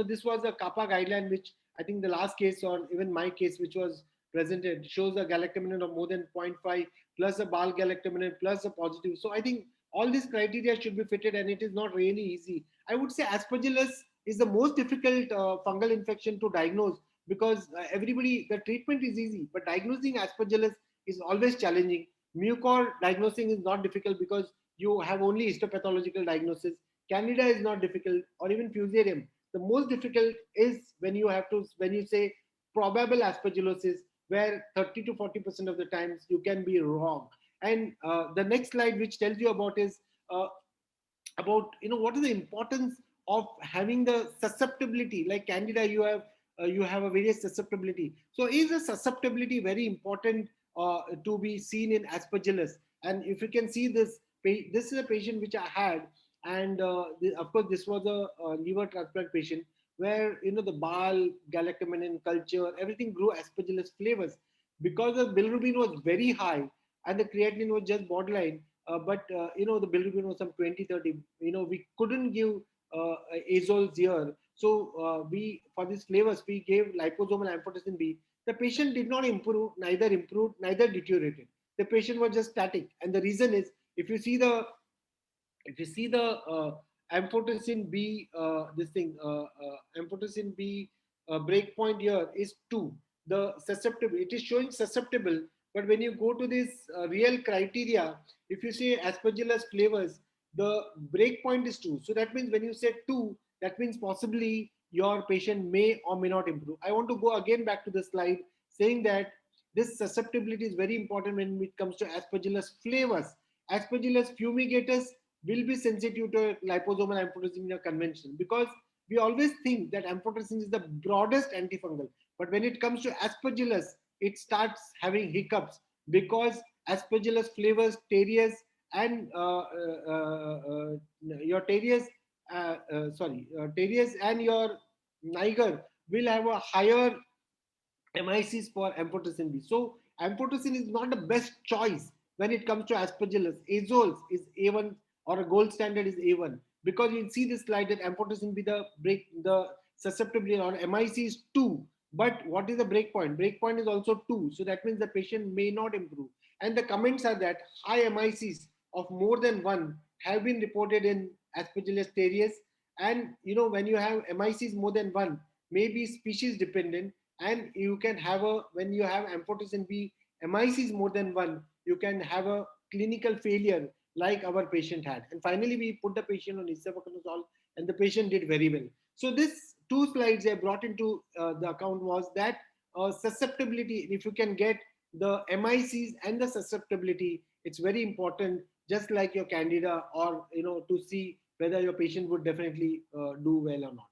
this was a CAPA guideline, which I think the last case or even my case, which was presented, shows a galactomannan of more than 0.5 plus a BAL galactomannan plus a positive. So I think all these criteria should be fitted, and it is not really easy. I would say Aspergillus is the most difficult fungal infection to diagnose, because the treatment is easy, but diagnosing Aspergillus is always challenging. Mucor diagnosing is not difficult because you have only histopathological diagnosis. Candida is not difficult, or even Fusarium. The most difficult is when you say probable aspergillosis, where 30 to 40% of the times you can be wrong. And the next slide, which tells you about is about what is the importance of having the susceptibility. Like Candida, you have a various susceptibility. So is the susceptibility very important to be seen in Aspergillus? And if you can see this is a patient which I had, and of course this was a liver transplant patient where the BAL, galactomannan culture, everything grew Aspergillus flavors, because the bilirubin was very high and the creatinine was just borderline. But the bilirubin was some 20-30. We couldn't give azoles here. So for these flavors, we gave liposomal amphotericin B. The patient did not improve, neither deteriorated. The patient was just static. And the reason is, if you see the amphotericin B, amphotericin B breakpoint here is 2. The susceptible, it is showing susceptible, but when you go to this real criteria, if you say Aspergillus flavors, the breakpoint is 2. So that means when you say 2, that means possibly your patient may or may not improve. I want to go again back to the slide saying that this susceptibility is very important when it comes to Aspergillus flavors. Aspergillus fumigatus will be sensitive to liposomal amphotericin in a convention, because we always think that amphotericin is the broadest antifungal. But when it comes to Aspergillus, it starts having hiccups because Aspergillus flavors, Terriers, and your Terriers, Terriers and your Niger will have a higher MICs for amphotericin B. So amphotericin is not the best choice when it comes to Aspergillus. Azoles is A1, or a gold standard is A1, because you see this slide that amphotericin B, the susceptibility on MIC is 2. But what is the breakpoint? Breakpoint is also 2. So that means the patient may not improve. And the comments are that high MICs of more than 1 have been reported in Aspergillus Terriers. And when you have MICs more than 1, may be species dependent, and you can have when you have amphotericin B MICs more than 1, you can have a clinical failure like our patient had. And finally, we put the patient on isavuconazole, and the patient did very well. So this 2 slides I brought into the account was that susceptibility, if you can get the MICs and the susceptibility, it's very important, just like your candida, or to see whether your patient would definitely do well or not.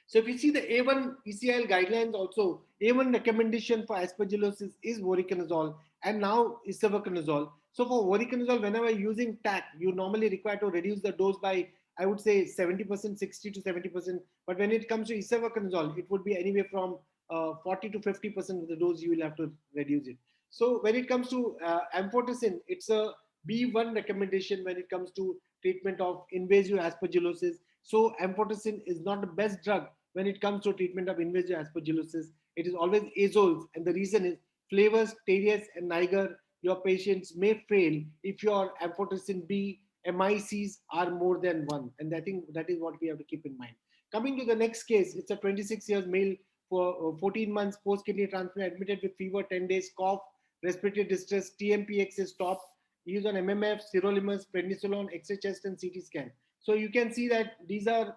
So if you see the A1 ECIL guidelines also, A1 recommendation for aspergillosis is voriconazole and now isavuconazole. So for voriconazole, whenever using TAC, you normally require to reduce the dose by, I would say 70%, 60 to 70%. But when it comes to isavuconazole, it would be anywhere from 40 to 50% of the dose you will have to reduce it. So when it comes to amphotericin, it's a B1 recommendation when it comes to treatment of invasive aspergillosis. So amphotericin is not the best drug when it comes to treatment of invasive aspergillosis. It is always azoles, and the reason is flavors, Terriers, and Niger. Your patients may fail if your amphotericin B MICs are more than 1, and I think that is what we have to keep in mind. Coming to the next case, it's a 26 years male for 14 months post kidney transplant, admitted with fever, 10 days, cough, respiratory distress, TMPX is stopped. He is on MMF, sirolimus, prednisolone, X-ray chest, and CT scan. So you can see that these are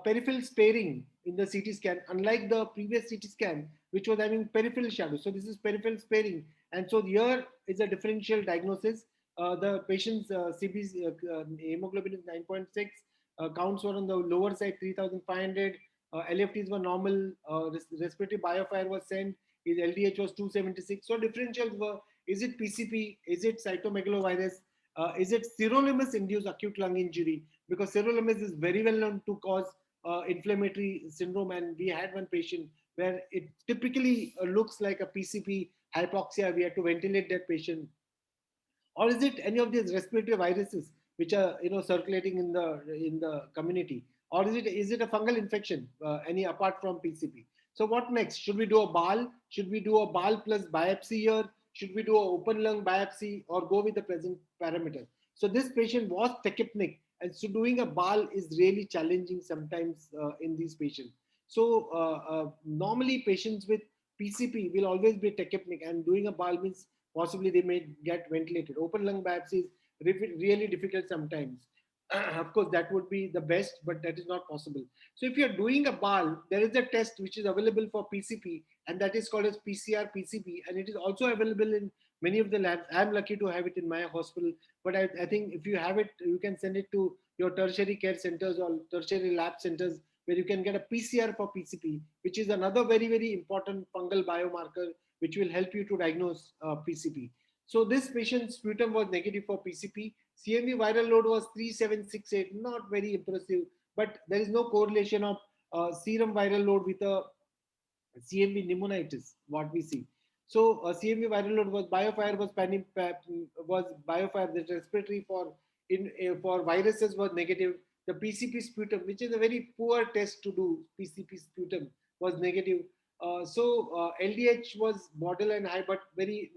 peripheral sparing in the CT scan, unlike the previous CT scan, which was having peripheral shadow. So this is peripheral sparing. And so here is a differential diagnosis. The patient's hemoglobin is 9.6. Counts were on the lower side, 3,500. LFTs were normal. Respiratory biofire was sent. His LDH was 276. So differentials were, is it PCP? Is it cytomegalovirus? Is it sirolimus induced acute lung injury? Because sirolimus is very well known to cause inflammatory syndrome, and we had one patient where it typically looks like a PCP hypoxia. We had to ventilate that patient. Or is it any of these respiratory viruses which are circulating in the community? Or is it a fungal infection, any apart from PCP? So what next? Should we do a BAL? Should we do a BAL plus biopsy here? Should we do an open lung biopsy, or go with the present parameters? So this patient was tachypnic, and so doing a BAL is really challenging sometimes in these patients. So normally patients with PCP will always be tachypnic, and doing a BAL means possibly they may get ventilated. Open lung biopsy is really difficult sometimes. Of course, that would be the best, but that is not possible. So if you're doing a BAL, there is a test which is available for PCP, and that is called as PCR PCP, and it is also available in many of the labs. I'm lucky to have it in my hospital, but I think if you have it, you can send it to your tertiary care centers or tertiary lab centers, where you can get a PCR for PCP, which is another very, very important fungal biomarker, which will help you to diagnose PCP. So this patient's sputum was negative for PCP. CMV viral load was 3768, not very impressive, but there is no correlation of serum viral load with a CMV pneumonitis, what we see. So CMV viral load was biofire was biofire, the respiratory for viruses was negative. The PCP sputum, which is a very poor test to do, PCP sputum was negative. LDH was borderline high, but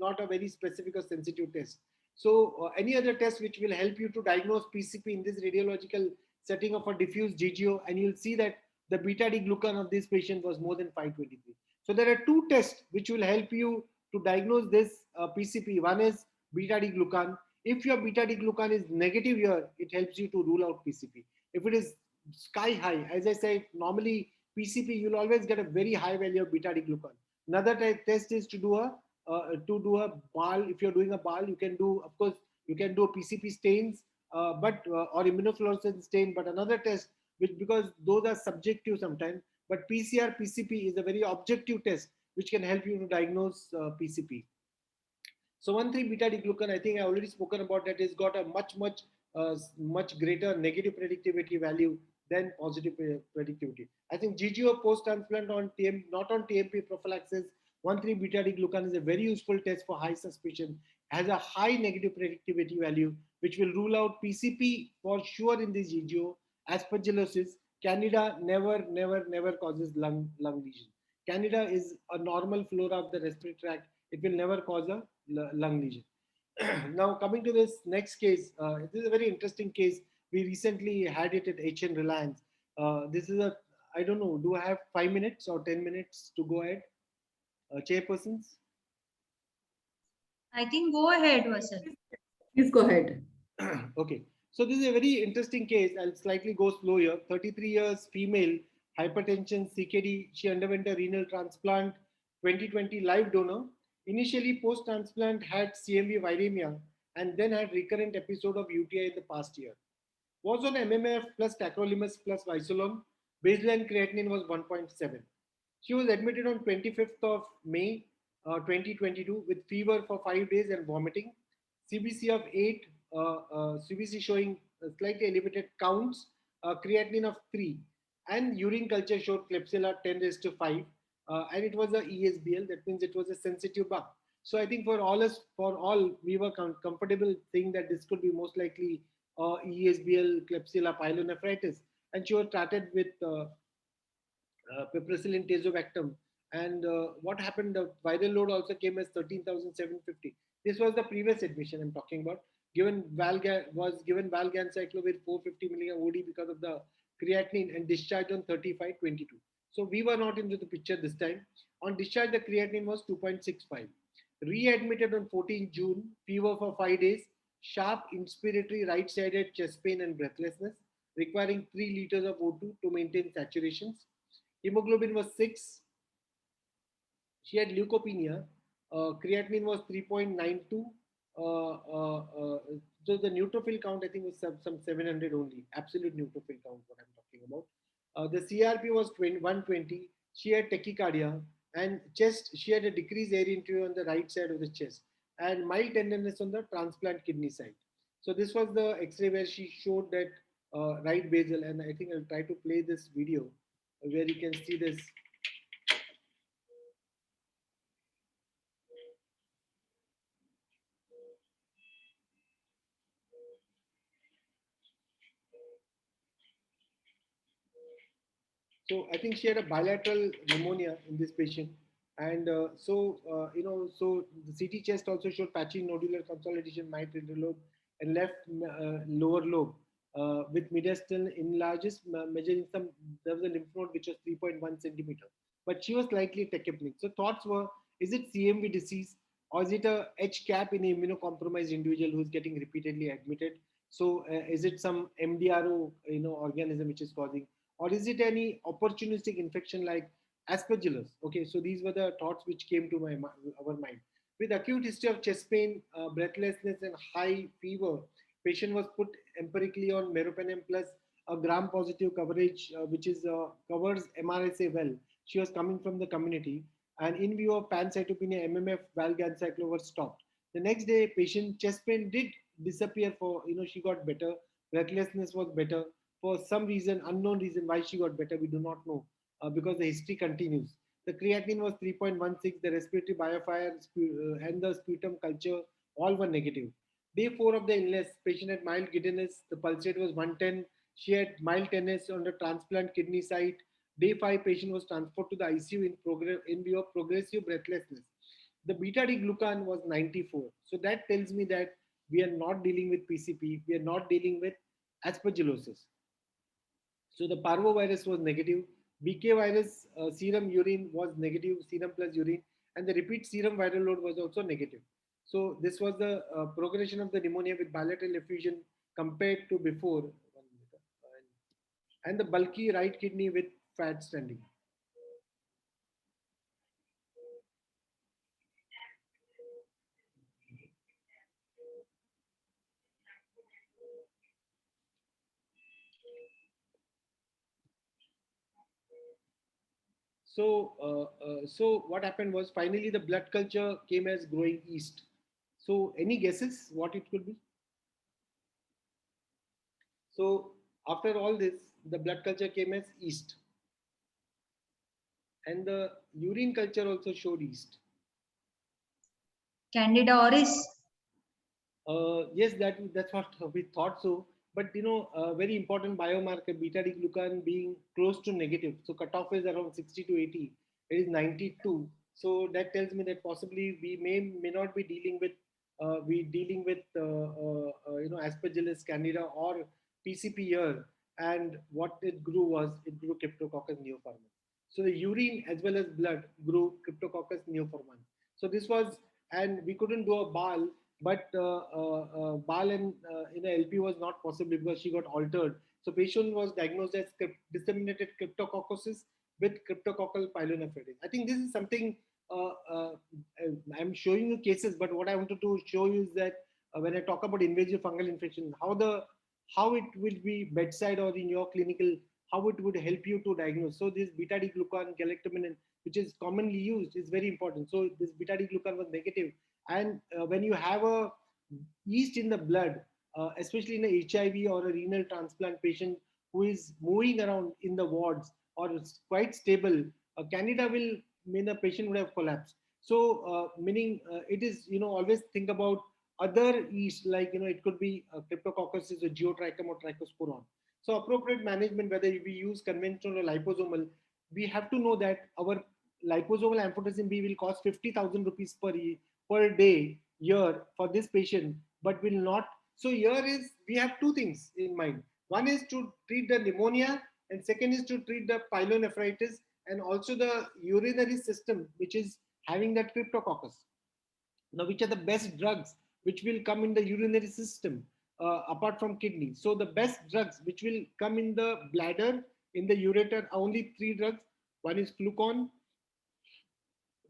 not a very specific or sensitive test. So any other test which will help you to diagnose PCP in this radiological setting of a diffuse GGO, and you'll see that The beta D glucan of this patient was more than 523. So there are two tests which will help you to diagnose this PCP. One is beta D glucan. If your beta D glucan is negative here, it helps you to rule out PCP. If it is sky high, as I said, normally PCP, you'll always get a very high value of beta D glucan. Another test is to do a BAL. If you're doing a BAL, you can do, of course, you can do a PCP stains, or immunofluorescence stain. But another test, which, because those are subjective sometimes, but PCR PCP is a very objective test which can help you to diagnose PCP. So 1,3 beta D glucan, I think I already spoken about that, has got a much greater negative predictivity value than positive predictivity. I think GGO post-transplant on TM, not on TMP prophylaxis, 1,3 beta D glucan is a very useful test for high suspicion, has a high negative predictivity value, which will rule out PCP for sure in this GGO. Aspergillosis, Candida never causes lung lesion. Candida is a normal flora of the respiratory tract. It will never cause a lung lesion. Now coming to this next case, this is a very interesting case. We recently had it at HN Reliance. This is a, I don't know, do I have 5 minutes or 10 minutes to go ahead? Chairpersons? I think go ahead, Vasanth. Please go ahead. Okay. So this is a very interesting case. I'll slightly go slow here. 33 years, female, hypertension, CKD. She underwent a renal transplant, 2020, live donor. Initially, post-transplant had CMV viremia and then had recurrent episode of UTI in the past year. Was on MMF plus tacrolimus plus Visolon. Baseline creatinine was 1.7. She was admitted on 25th of May 2022 with fever for 5 days and vomiting. CBC of 8, CBC showing slightly elevated counts, creatinine of 3, and urine culture showed Klebsiella 10⁵, and it was a ESBL. That means it was a sensitive bug. So I think for all, we were comfortable saying that this could be most likely ESBL, Klebsiella pyelonephritis, and she was treated with piperacillin tazobactam. And what happened, the viral load also came as 13,750. This was the previous admission I'm talking about. Given valganciclovir 450 milligram OD because of the creatinine and discharged on 35/22. So we were not into the picture this time. On discharge, the creatinine was 2.65. Readmitted on 14 June, fever for 5 days, sharp inspiratory right-sided chest pain and breathlessness, requiring 3 liters of O2 to maintain saturations. Hemoglobin was 6. She had leukopenia. Creatinine was 3.92. So the neutrophil count, I think, was some 700 only. Absolute neutrophil count, what I'm talking about. The CRP was 120. She had tachycardia and chest. She had a decreased air entry on the right side of the chest and mild tenderness on the transplant kidney side. So this was the X-ray where she showed that right basal. And I think I'll try to play this video where you can see this. So I think she had a bilateral pneumonia in this patient. And so the CT chest also showed patchy nodular consolidation, mitral lobe, and left lower lobe with mediastinal enlarges, measuring some, there was a lymph node which was 3.1 centimeter. But she was slightly tachypneic. So thoughts were, is it CMV disease or is it a HCAP in an immunocompromised individual who is getting repeatedly admitted? So is it some MDRO organism which is causing? Or is it any opportunistic infection like Aspergillus? Okay, so these were the thoughts which came to our mind. With acute history of chest pain, breathlessness, and high fever, patient was put empirically on meropenem plus a gram-positive coverage, which is covers MRSA well. She was coming from the community, and in view of pancytopenia, MMF valganciclovir was stopped. The next day, patient chest pain did disappear for, she got better. Breathlessness was better. For some reason, unknown reason why she got better, we do not know, because the history continues. The creatinine was 3.16, the respiratory biofire and the sputum culture all were negative. Day 4 of the illness, patient had mild giddiness, the pulse rate was 110, she had mild tenderness on the transplant kidney site. Day 5, patient was transferred to the ICU in view of progressive breathlessness. The beta D glucan was 94. So that tells me that we are not dealing with PCP, we are not dealing with aspergillosis. So the parvovirus was negative. BK virus serum urine was negative, serum plus urine, and the repeat serum viral load was also negative. So this was the progression of the pneumonia with bilateral effusion compared to before, and the bulky right kidney with fat standing. So what happened was finally the blood culture came as growing east. So any guesses what it could be? So after all this, the blood culture came as east, and the urine culture also showed east. Candida auris. Yes, that's what we thought so. But very important biomarker beta D glucan being close to negative. So cutoff is around 60 to 80. It is 92. So that tells me that possibly we may not be dealing with Aspergillus candida or PCP here. And what it grew Cryptococcus neoformans. So the urine as well as blood grew Cryptococcus neoformans. So this was, and we couldn't do a BAL, but BAL and LP was not possible because she got altered. So patient was diagnosed as disseminated cryptococcosis with cryptococcal pyelonephritis. I think this is something I'm showing you cases, but what I wanted to show you is that when I talk about invasive fungal infection, how it will be bedside or in your clinical, how it would help you to diagnose. So this beta D glucan galactomannan, which is commonly used, is very important. So this beta D glucan was negative, and when you have a yeast in the blood, especially in a HIV or a renal transplant patient who is moving around in the wards or is quite stable, candida will mean the patient would have collapsed. So meaning it is, always think about other yeast, like it could be Cryptococcus or Geotrichum or Trichosporon. So appropriate management, whether we use conventional or liposomal, we have to know that our liposomal amphotericin B will cost 50,000 rupees per day year for this patient, but will not. So here is, we have two things in mind. One is to treat the pneumonia, and second is to treat the pyelonephritis and also the urinary system, which is having that cryptococcus. Now, which are the best drugs which will come in the urinary system apart from kidney? So the best drugs which will come in the bladder, in the ureter, are only three drugs. One is flucon.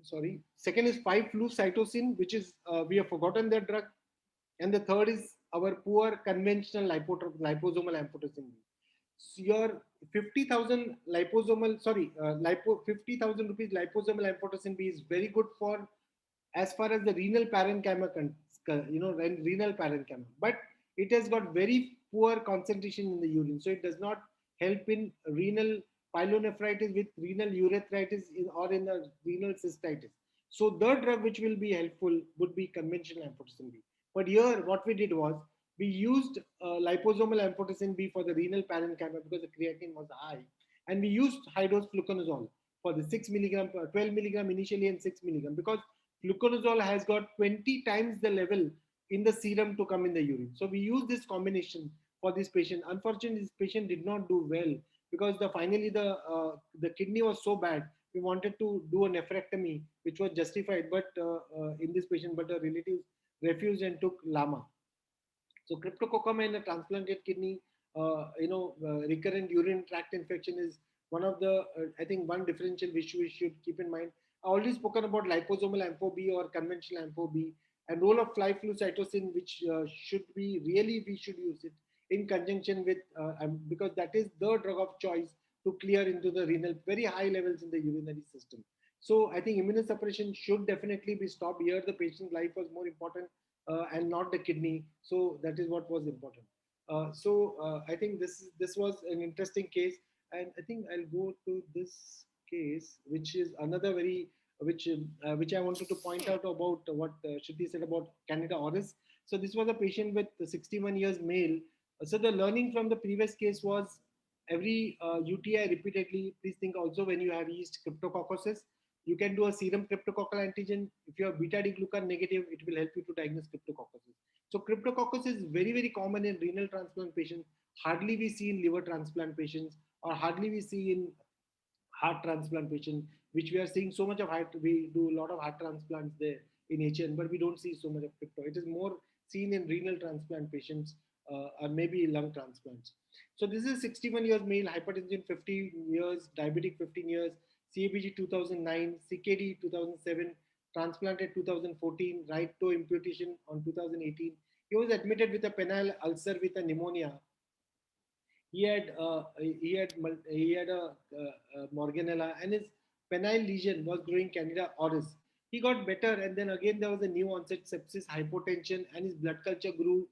Sorry. Second is 5-flucytosine, which is we have forgotten that drug, and the third is our poor conventional liposomal amphotericin B. So your 50,000 liposomal, 50,000 rupees liposomal amphotericin B is very good for as far as the renal parenchyma, renal parenchyma, but it has got very poor concentration in the urine, so it does not help in renal pyelonephritis with renal urethritis or in the renal cystitis. So the drug which will be helpful would be conventional amphotericin B. But here what we did was we used liposomal amphotericin B for the renal parenchyma because the creatinine was high, and we used high dose fluconazole for the 6 milligram, 12 milligram initially and 6 milligram, because fluconazole has got 20 times the level in the serum to come in the urine. So we use this combination for this patient. Unfortunately, this patient did not do well because finally the kidney was so bad. We wanted to do a nephrectomy, which was justified, but in this patient, but the relatives refused and took LAMA. So cryptococcus in a transplanted kidney, recurrent urine tract infection is one of the, I think, one differential issue we should keep in mind. I already spoken about liposomal ampho B or conventional ampho B, and role of 5-flucytosine, which we should use it in conjunction with, because that is the drug of choice to clear into the renal, very high levels in the urinary system. So I think immunosuppression should definitely be stopped. Here the patient's life was more important and not the kidney. So that is what was important. I think this was an interesting case, and I think I'll go to this case, which is another very which I wanted to point out about what Shruti said about Candida auris. So this was a patient with 61 years male. So the learning from the previous case was every UTI repeatedly. Please think also when you have yeast cryptococcosis, you can do a serum cryptococcal antigen. If you have beta D glucan negative, it will help you to diagnose cryptococcosis. So cryptococcus is very, very common in renal transplant patients. Hardly we see in liver transplant patients, or hardly we see in heart transplant patient, which we are seeing so much of heart. We do a lot of heart transplants there in HN, but we don't see so much of crypto. It is more seen in renal transplant patients or maybe lung transplants. So this is 61 years male, hypertension 15 years, diabetic 15 years, CABG 2009, CKD 2007, transplanted 2014, right toe imputation on 2018. He was admitted with a penile ulcer with a pneumonia. He had a Morganella, and his penile lesion was growing Candida auris. He got better, and then again there was a new onset sepsis, hypotension, and his blood culture grew,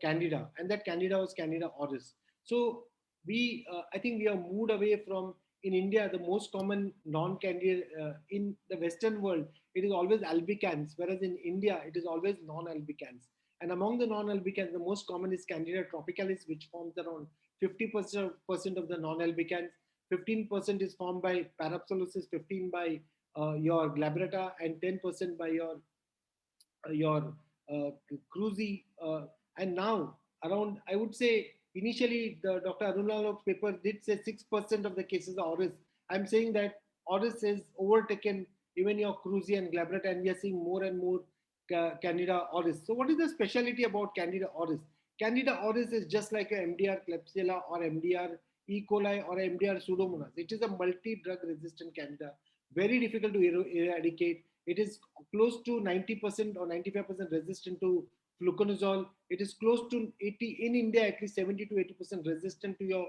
Candida, and that Candida was Candida auris. So I think we have moved away from, in India, the most common non-Candida in the Western world, it is always albicans, whereas in India it is always non-albicans. And among the non-albicans, the most common is Candida tropicalis, which forms around 50% of the non-albicans. 15% is formed by Parapsilosis, 15 by your glabrata, and 10% by your Cruzi. And now, around, I would say, initially, the Dr. Arunalal's paper did say 6% of the cases are auris. I'm saying that auris is overtaken even your Cruzi and glabrata, and we are seeing more and more Candida auris. So what is the specialty about Candida auris? Candida auris is just like a MDR Klebsiella or MDR E. coli or MDR Pseudomonas. It is a multi-drug resistant Candida, very difficult to eradicate. It is close to 90% or 95% resistant to fluconazole. It is close to 80, in India, at least 70 to 80% resistant to your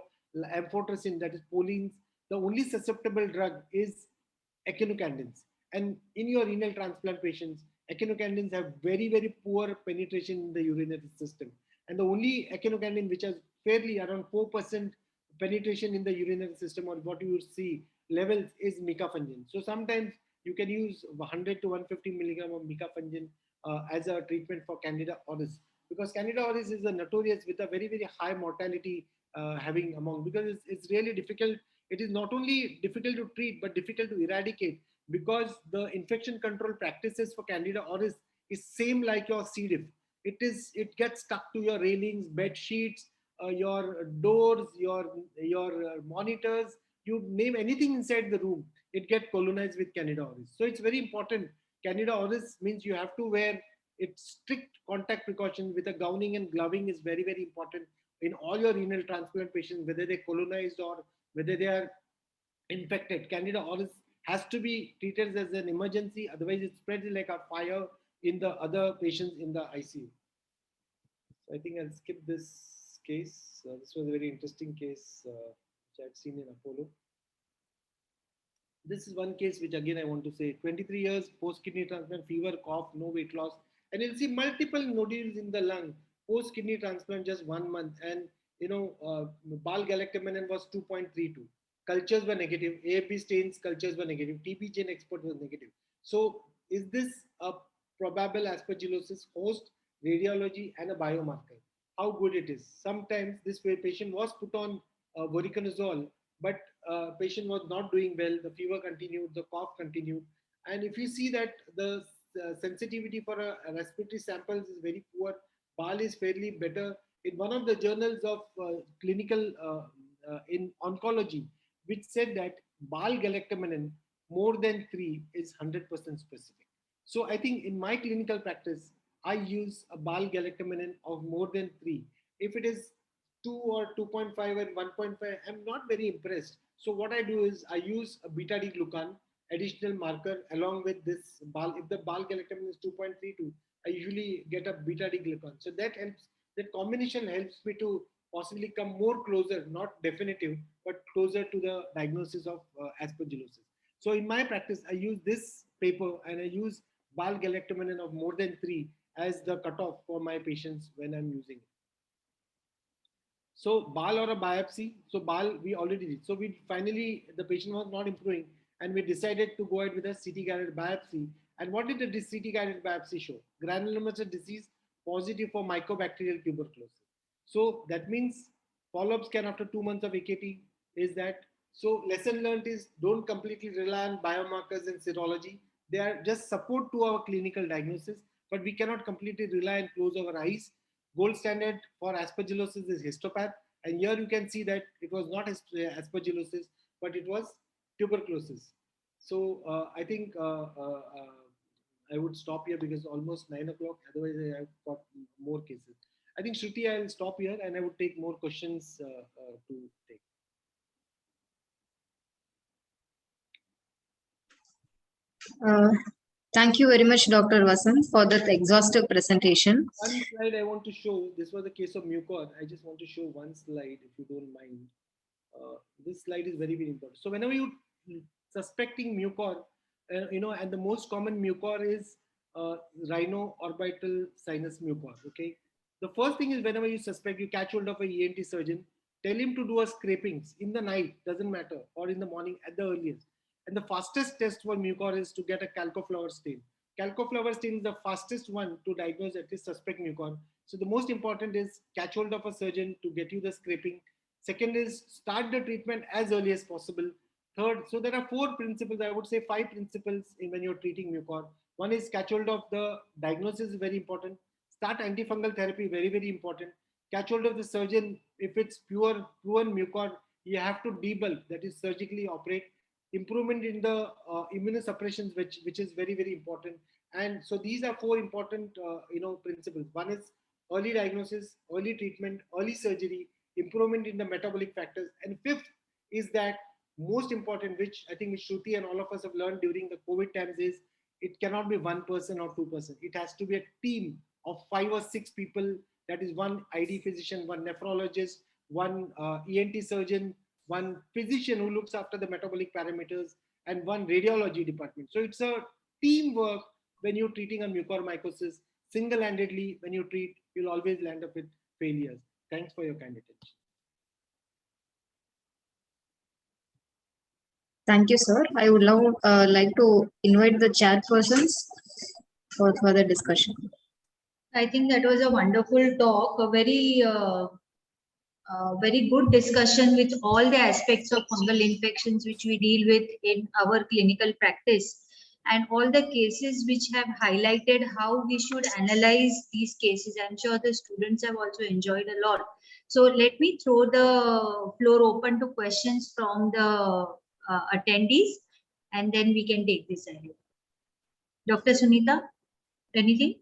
amphotericin, that is Polines. The only susceptible drug is echinocandins. And in your renal transplant patients, echinocandins have very, very poor penetration in the urinary system. And the only echinocandin which has fairly around 4% penetration in the urinary system, or what you see levels, is micafungin. So sometimes you can use 100 to 150 milligram of micafungin as a treatment for Candida auris, because Candida auris is a notorious with a very, very high mortality having among, because it's really difficult. It is not only difficult to treat, but difficult to eradicate, because the infection control practices for Candida auris is same like your C. diff. It gets stuck to your railings, bed sheets, your doors, your monitors. You name anything inside the room, it gets colonized with Candida auris. So it's very important. Candida auris means you have to wear strict contact precautions with a gowning and gloving is very, very important in all your renal transplant patients, whether they're colonized or whether they are infected. Candida auris has to be treated as an emergency, otherwise it spreads like a fire in the other patients in the ICU. So I think I'll skip this case. This was a very interesting case which I've seen in Apollo. This is one case which again I want to say, 23 years, post-kidney transplant, fever, cough, no weight loss. And you'll see multiple nodules in the lung, post-kidney transplant, just 1 month. And, bile galactomannan was 2.32. Cultures were negative. AFB stains, cultures were negative. TB gene export was negative. So is this a probable aspergillosis? Host, radiology, and a biomarker? How good it is. Sometimes this patient was put on voriconazole, but patient was not doing well. The fever continued, the cough continued. And if you see that the sensitivity for a respiratory samples is very poor, BAL is fairly better. In one of the journals of clinical in oncology, which said that BAL galactomannan more than 3 is 100% specific. So I think in my clinical practice, I use a BAL galactomannan of more than 3. If it is 2 or 2.5 and 1.5, I'm not very impressed. So what I do is I use a beta-D glucan, additional marker, along with this BAL. If the BAL galactomannan is 2.32, I usually get a beta-D glucan. So that helps. That combination helps me to possibly come more closer, not definitive, but closer to the diagnosis of aspergillosis. So in my practice, I use this paper and I use BAL galactomannan of more than 3 as the cutoff for my patients when I'm using it. So BAL or a biopsy. So BAL we already did. So we finally, the patient was not improving, and we decided to go ahead with a CT guided biopsy. And what did the CT guided biopsy show? Granulomatous disease positive for mycobacterial tuberculosis. So that means follow-up scan after 2 months of AKT is that. So lesson learned is don't completely rely on biomarkers and serology. They are just support to our clinical diagnosis, but we cannot completely rely and close our eyes. Gold standard for aspergillosis is histopath. And here you can see that it was not aspergillosis, but it was tuberculosis. So I think I would stop here because almost 9 o'clock. Otherwise, I have got more cases. I think Shruti, I'll stop here and I would take more questions to take. Thank you very much, Dr. Vasanth, for that exhaustive presentation. One slide I want to show. This was the case of mucor. I just want to show one slide, if you don't mind. This slide is very, very important. So whenever you suspecting mucor, and the most common mucor is rhino-orbital sinus mucor. Okay. The first thing is whenever you suspect, you catch hold of a ENT surgeon, tell him to do a scrapings in the night, doesn't matter, or in the morning at the earliest. And the fastest test for mucor is to get a calcoflower stain. Calcoflower stain is the fastest one to diagnose at least suspect mucor. So the most important is catch hold of a surgeon to get you the scraping. Second is start the treatment as early as possible. Third, so there are 4 principles, I would say 5 principles when you're treating mucor. One is catch hold of the diagnosis is very important. Start antifungal therapy, very, very important. Catch hold of the surgeon. If it's proven mucor, you have to debulk, that is surgically operate. Improvement in the immunosuppressions, which is very, very important. And so these are 4 important principles. One is early diagnosis, early treatment, early surgery, improvement in the metabolic factors. And 5th is that most important, which I think Shruti and all of us have learned during the COVID times, is it cannot be 1 person or 2 person. It has to be a team of 5 or 6 people. That is one ID physician, one nephrologist, one ENT surgeon, one physician who looks after the metabolic parameters, and one radiology department. So it's a teamwork when you're treating a mucormycosis. Single-handedly, when you treat, you'll always land up with failures. Thanks for your kind attention. Thank you, sir. I would now like to invite the chairpersons for further discussion. I think that was a wonderful talk, a very good discussion with all the aspects of fungal infections which we deal with in our clinical practice, and all the cases which have highlighted how we should analyze these cases. I'm sure the students have also enjoyed a lot. So let me throw the floor open to questions from the attendees, and then we can take this ahead. Dr. Sunita, anything?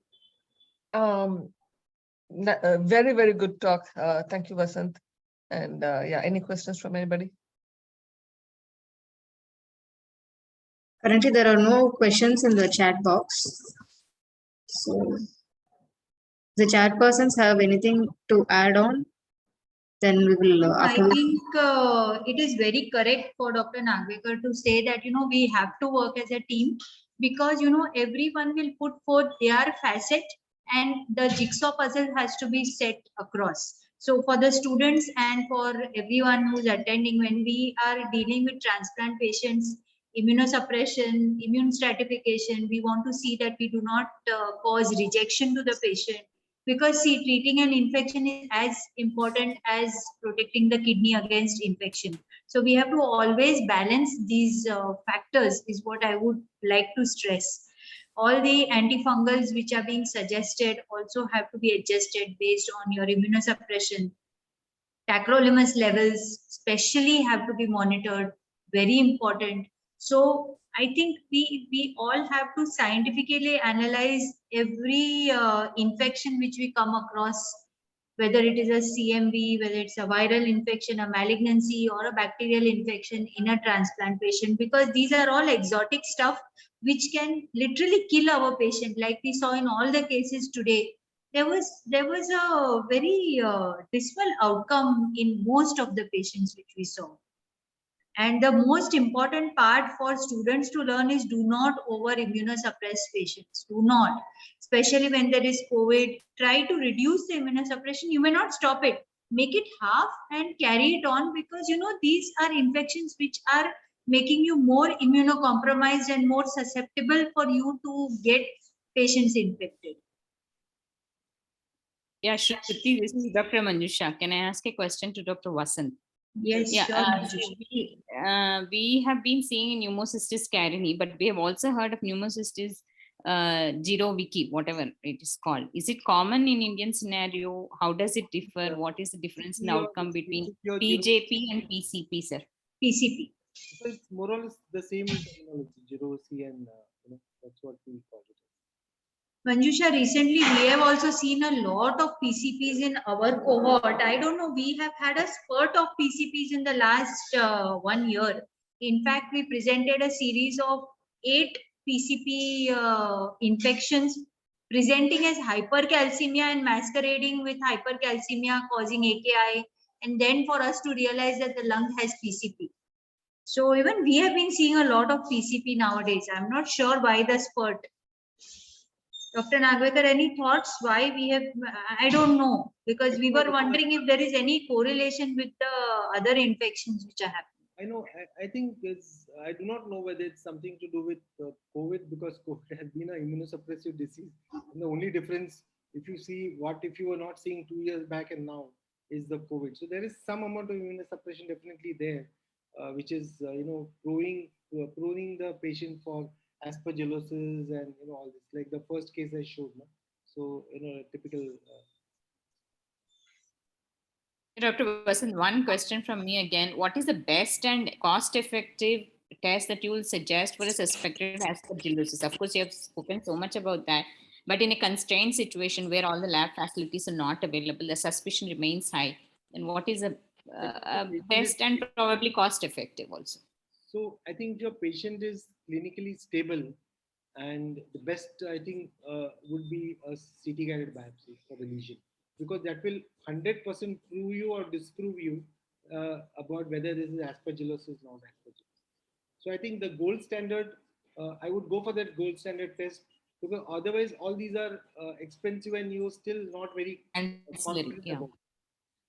Very, very good talk. Thank you, Vasanth. And yeah, any questions from anybody? Currently, there are no questions in the chat box. So, the chairpersons have anything to add on? Then we will. I think it is very correct for Dr. Nagwakar to say that, we have to work as a team, because, everyone will put forth their facet and the jigsaw puzzle has to be set across. So for the students and for everyone who's attending, when we are dealing with transplant patients, immunosuppression, immune stratification, we want to see that we do not cause rejection to the patient. Because see, treating an infection is as important as protecting the kidney against infection. So we have to always balance these factors, is what I would like to stress. All the antifungals which are being suggested also have to be adjusted based on your immunosuppression. Tacrolimus levels especially have to be monitored, very important. So I think we all have to scientifically analyze every infection which we come across, whether it is a CMV, whether it's a viral infection, a malignancy, or a bacterial infection in a transplant patient, because these are all exotic stuff which can literally kill our patient. Like we saw in all the cases today, there was a very dismal outcome in most of the patients which we saw. And the most important part for students to learn is do not over immunosuppress patients. Do not, especially when there is COVID, try to reduce the immunosuppression. You may not stop it, make it half and carry it on, because these are infections which are making you more immunocompromised and more susceptible for you to get patients infected. Yeah, Shruti, this is Dr. Manjusha. Can I ask a question to Dr. Vasanth? Yes, yeah, sure. We have been seeing pneumocystis carini, but we have also heard of pneumocystis girovici, whatever it is called. Is it common in Indian scenario? How does it differ? What is the difference in outcome between PJP and PCP, sir? PCP. So it's more or less the same terminology, zero C, and that's what we call it. Manjusha, recently we have also seen a lot of PCPs in our cohort. I don't know, we have had a spurt of PCPs in the last 1 year. In fact, we presented a series of 8 PCP infections presenting as hypercalcemia and masquerading with hypercalcemia causing AKI, and then for us to realize that the lung has PCP. So even we have been seeing a lot of PCP nowadays. I'm not sure why the spurt. Dr. Nagwakar, any thoughts why we have, I don't know, because we were wondering if there is any correlation with the other infections which are happening. I know, I think I do not know whether it's something to do with COVID, because COVID has been an immunosuppressive disease. And the only difference, if you were not seeing 2 years back and now, is the COVID. So there is some amount of immunosuppression definitely there, which is, pruning the patient for Aspergillosis and, all this, like the first case I showed. No? So, typical. Dr. Vasanth, one question from me again. What is the best and cost-effective test that you will suggest for a suspected Aspergillosis? Of course, you have spoken so much about that, but in a constrained situation where all the lab facilities are not available, the suspicion remains high. And what is the best and probably cost-effective also? So I think your patient is clinically stable, and the best, I think, would be a CT guided biopsy for the lesion, because that will 100% prove you or disprove you about whether this is Aspergillosis or not Aspergillosis. So I think the gold standard, I would go for that gold standard test, because otherwise all these are expensive and you're still not very confident about.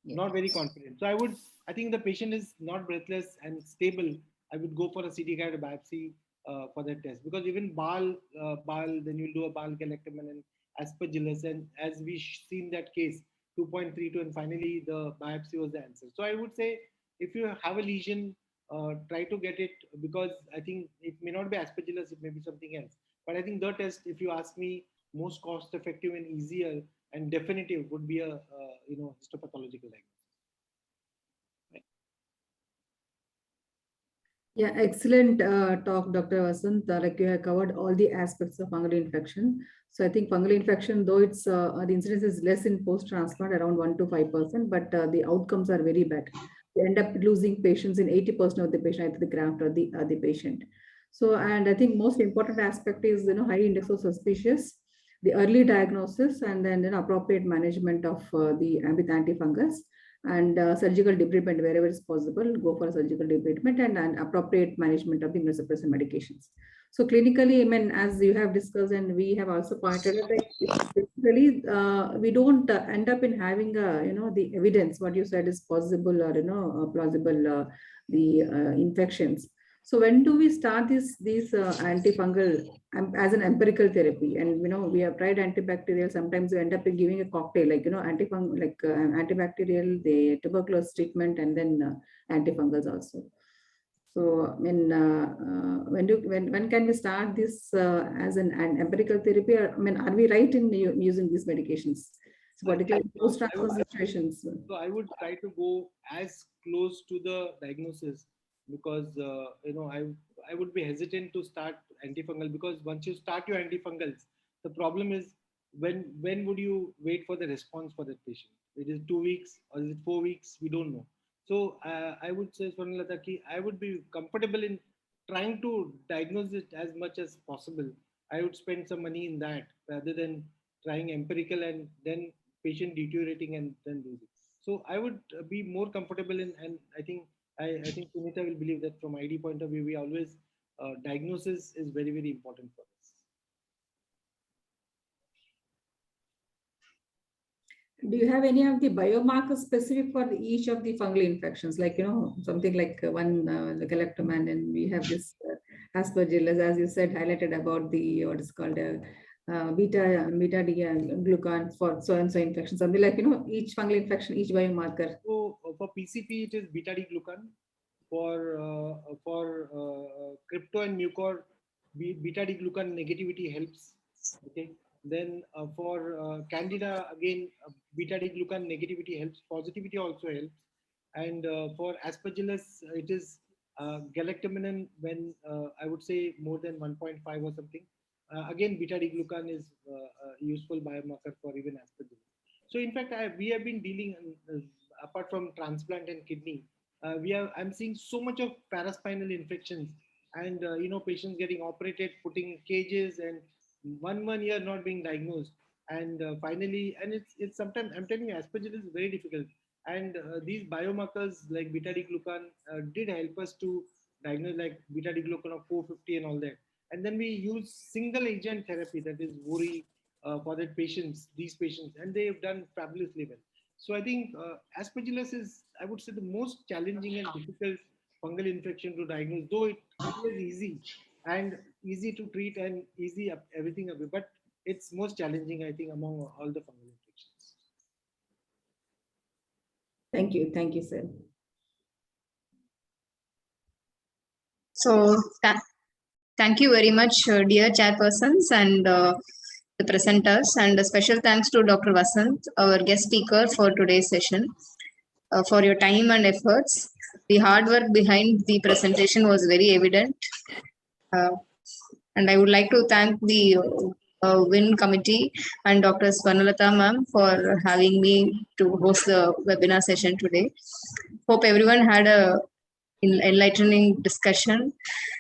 Yes. Not very confident. So I think the patient is not breathless and stable, I would go for a CT guided biopsy for that test, because even bile, then you'll do a bile galectamen and Aspergillus, and as we seen that case, 2.32, and finally the biopsy was the answer. So I would say, if you have a lesion, try to get it, because I think it may not be Aspergillus, it may be something else. But I think the test, if you ask me, most cost effective and easier and definitive would be a histopathological diagnosis. Yeah, excellent talk, Dr. Vasanth. Like you have covered all the aspects of fungal infection. So I think fungal infection, though it's the incidence is less in post-transplant, around 1 to 5%, but the outcomes are very bad. We end up losing patients in 80% of the patient, either the graft or the patient. So, and I think most important aspect is, high index of suspicious, the early diagnosis, and then appropriate management of with antifungals, and surgical debridement wherever it's possible, go for surgical debridement, and appropriate management of the immunosuppressive medications. So clinically, I mean, as you have discussed and we have also pointed out, basically we don't end up in having the evidence what you said is possible or plausible the infections. So when do we start these antifungal as an empirical therapy? And we have tried antibacterial. Sometimes we end up giving a cocktail like antibacterial, the tuberculosis treatment, and then antifungals also. So when can we start this as an empirical therapy? I mean, are we right in using these medications? So particularly post-transplant situations. So I would try to go as close to the diagnosis, because I would be hesitant to start antifungal, because once you start your antifungals, the problem is when would you wait for the response for that patient? It is 2 weeks or is it 4 weeks? We don't know. So I would say, Swarnalata, I would be comfortable in trying to diagnose it as much as possible. I would spend some money in that rather than trying empirical and then patient deteriorating and then losing. So I would be more comfortable in, and I think Sunita will believe that from ID point of view, we always diagnosis is very, very important for us. Do you have any of the biomarkers specific for each of the fungal infections? Like, something like one galectamen, and we have this Aspergillus, as you said, highlighted about the, what is called beta D glucan for so and so infection, something like, each fungal infection, each biomarker. So for PCP, it is beta D glucan. For crypto and mucor, beta D glucan negativity helps. Okay. Then for Candida, again, beta D glucan negativity helps. Positivity also helps. And for Aspergillus, it is Galactomannan, when I would say more than 1.5 or something. Again, beta-D-glucan is a useful biomarker for even Aspergillus. So in fact, we have been dealing, apart from transplant and kidney, I'm seeing so much of paraspinal infections, and patients getting operated, putting cages, and one year not being diagnosed, and finally, and it's sometimes, I'm telling you, Aspergillus is very difficult, and these biomarkers like beta-D-glucan did help us to diagnose like beta-D-glucan of 450 and all that, and then we use single agent therapy, that is VORI, for that these patients, and they've done fabulously well. So I think Aspergillus is, I would say, the most challenging and difficult fungal infection to diagnose, though it appears easy and easy to treat and easy everything away, but it's most challenging, I think, among all the fungal infections. Thank you, sir. So thank you very much, dear chairpersons and the presenters, and a special thanks to Dr. Vasanth, our guest speaker for today's session, for your time and efforts. The hard work behind the presentation was very evident. And I would like to thank the WIN committee and Dr. Swarnalatha ma'am for having me to host the webinar session today. Hope everyone had a enlightening discussion.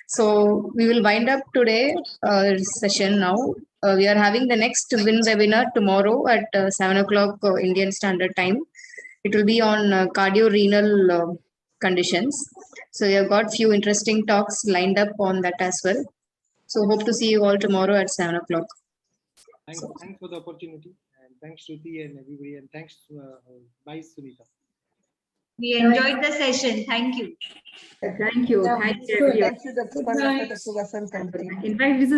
So we will wind up today session now. We are having the next WIN webinar tomorrow at 7 o'clock Indian Standard Time. It will be on cardio-renal conditions. So we have got few interesting talks lined up on that as well. So hope to see you all tomorrow at 7 o'clock. Thanks for the opportunity, and thanks Shruti and everybody, and thanks bye Sunita. We enjoyed the session. Thank you. Thank you. Yeah, Thank good. you. Thank you, Dr. Vasanth. In fact, it is a